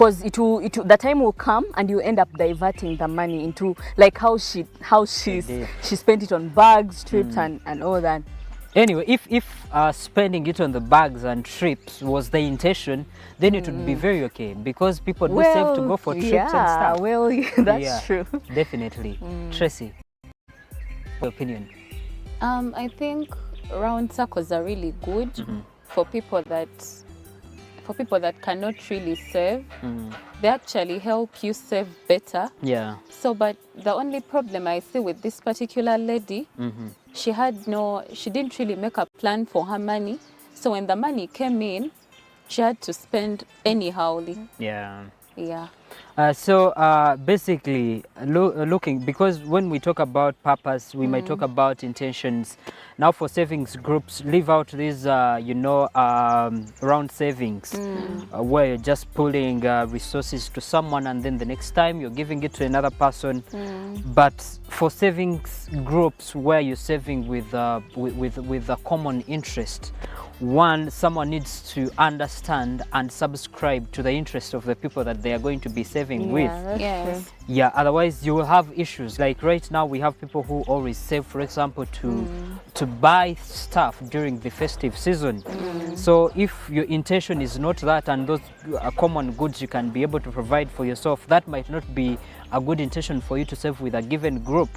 because the time will come and you end up diverting the money into like how she spent it on bags, trips, and all that. Anyway, if spending it on the bags and trips was the intention, then it would be very okay, because people do save to go for trips and stuff. Well, that's true. Definitely. Tracy, your opinion? I think round circles are really good for people that cannot really save. They actually help you save better. Yeah. So, but the only problem I see with this particular lady, she didn't really make a plan for her money. So when the money came in, she had to spend anyhow. Yeah. Yeah. So basically, looking, because when we talk about purpose, we might talk about intentions. Now for savings groups, leave out these, round savings, where you're just pulling resources to someone and then the next time you're giving it to another person. But for savings groups where you're saving with a common interest, someone needs to understand and subscribe to the interest of the people that they are going to be saving with. Yes. Yeah, otherwise you will have issues. Like right now we have people who always save, for example, to buy stuff during the festive season. So if your intention is not that, and those common goods you can be able to provide for yourself, that might not be a good intention for you to save with a given group.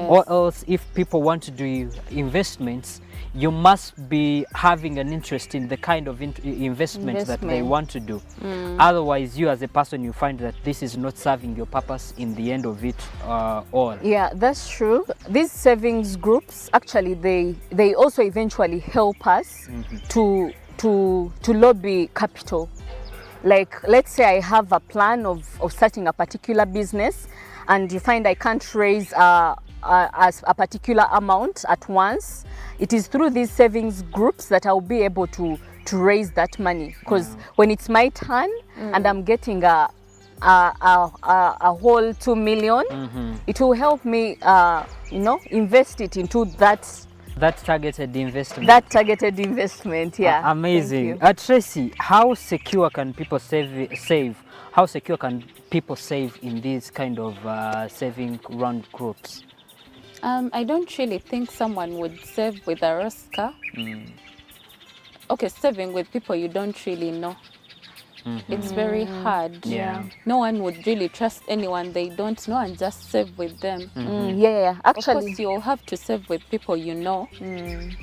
Or else, if people want to do investments, you must be having an interest in the kind of investment that they want to do. Otherwise, you as a person, you find that this is not serving your purpose in the end of it all. Yeah, that's true. These savings groups, actually, they also eventually help us to lobby capital. Like, let's say I have a plan of starting a particular business, and you find I can't raise a particular amount at once. It is through these savings groups that I'll be able to raise that money. Because when it's my turn and I'm getting a whole 2 million, it will help me, invest it into that targeted investment. That targeted investment, yeah. Amazing. Tracy, how secure can people save? How secure can people save in these kind of saving round groups? I don't really think someone would save with a Rosca. Okay, saving with people you don't really know. It's very hard. Yeah. No one would really trust anyone they don't know and just save with them. Yeah, actually. Of course, you'll have to save with people you know.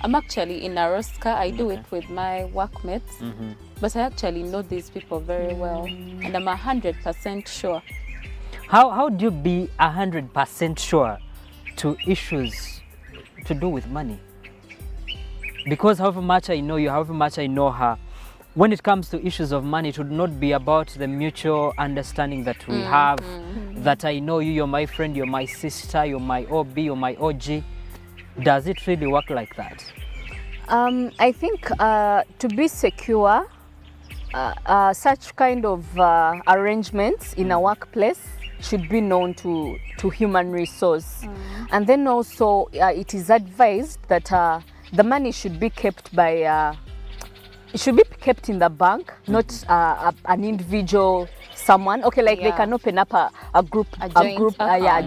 I'm actually in a Rosca. I do it with my workmates. But I actually know these people very well. And I'm 100% sure. How do you be 100% sure to issues to do with money? Because however much I know you, however much I know her, when it comes to issues of money, it would not be about the mutual understanding that we have, that I know you, you're my friend, you're my sister, you're my OB, you're my OG. Does it really work like that? I think to be secure, such kind of arrangements in a workplace should be known to human resource. And then also it is advised that the money should be kept by it should be kept in the bank, not an individual someone. Okay, like they can open up a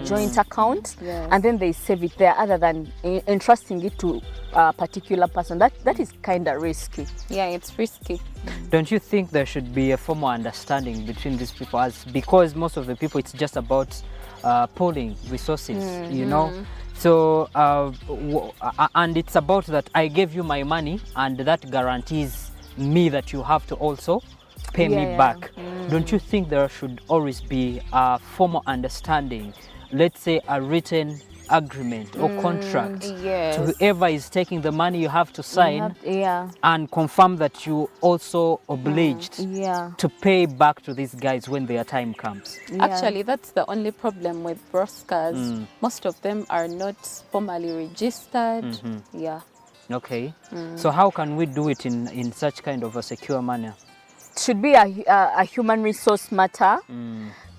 joint account, and then they save it there, other than entrusting it to a particular person. That is kind of risky. Yeah, it's risky. Don't you think there should be a formal understanding between these people, because most of the people, it's just about pooling resources, you know? So, and it's about that I gave you my money, and that guarantees me that you have to also pay me back. Don't you think there should always be a formal understanding, let's say a written agreement or contract to whoever is taking the money? You have to sign and confirm that you also obliged to pay back to these guys when their time comes. Actually, that's the only problem with Roscas. Most of them are not formally registered. Okay. So how can we do it in such kind of a secure manner? It should be a human resource matter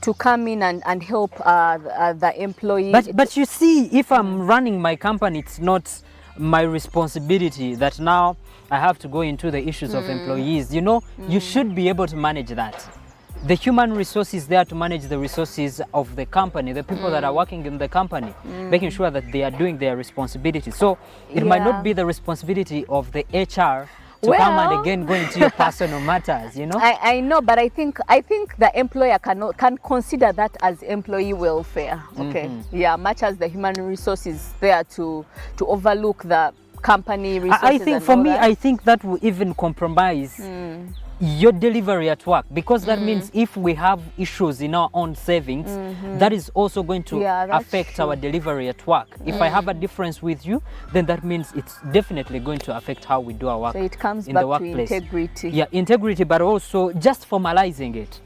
to come in and help the employee. But you see, if I'm running my company, it's not my responsibility that now I have to go into the issues of employees. You know, you should be able to manage that. the human resources there to manage the resources of the company, the people that are working in the company, making sure that they are doing their responsibility. So it might not be the responsibility of the HR to come and again go into your personal matters, you know? I know, but I think the employer can consider that as employee welfare, okay? Yeah, much as the human resources there to overlook the company resources. I think for me, I think that will even compromise your delivery at work, because that means if we have issues in our own savings, that is also going to affect our delivery at work. If I have a difference with you, then that means it's definitely going to affect how we do our work. So it comes in back the workplace. to integrity. Yeah, integrity, but also just formalizing it.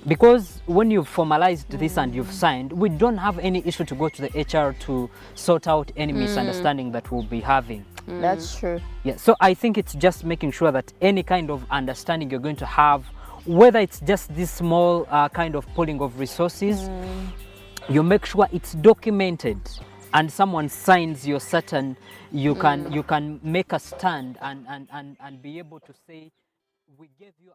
Because when you've formalized this and you've signed, we don't have any issue to go to the HR to sort out any misunderstanding that we'll be having. That's true. Yeah, so I think it's just making sure that any kind of understanding you're going to have, whether it's just this small kind of pooling of resources, you make sure it's documented and someone signs your certain, you can make a stand and be able to say, we gave you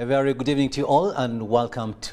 A very good evening to you all and welcome to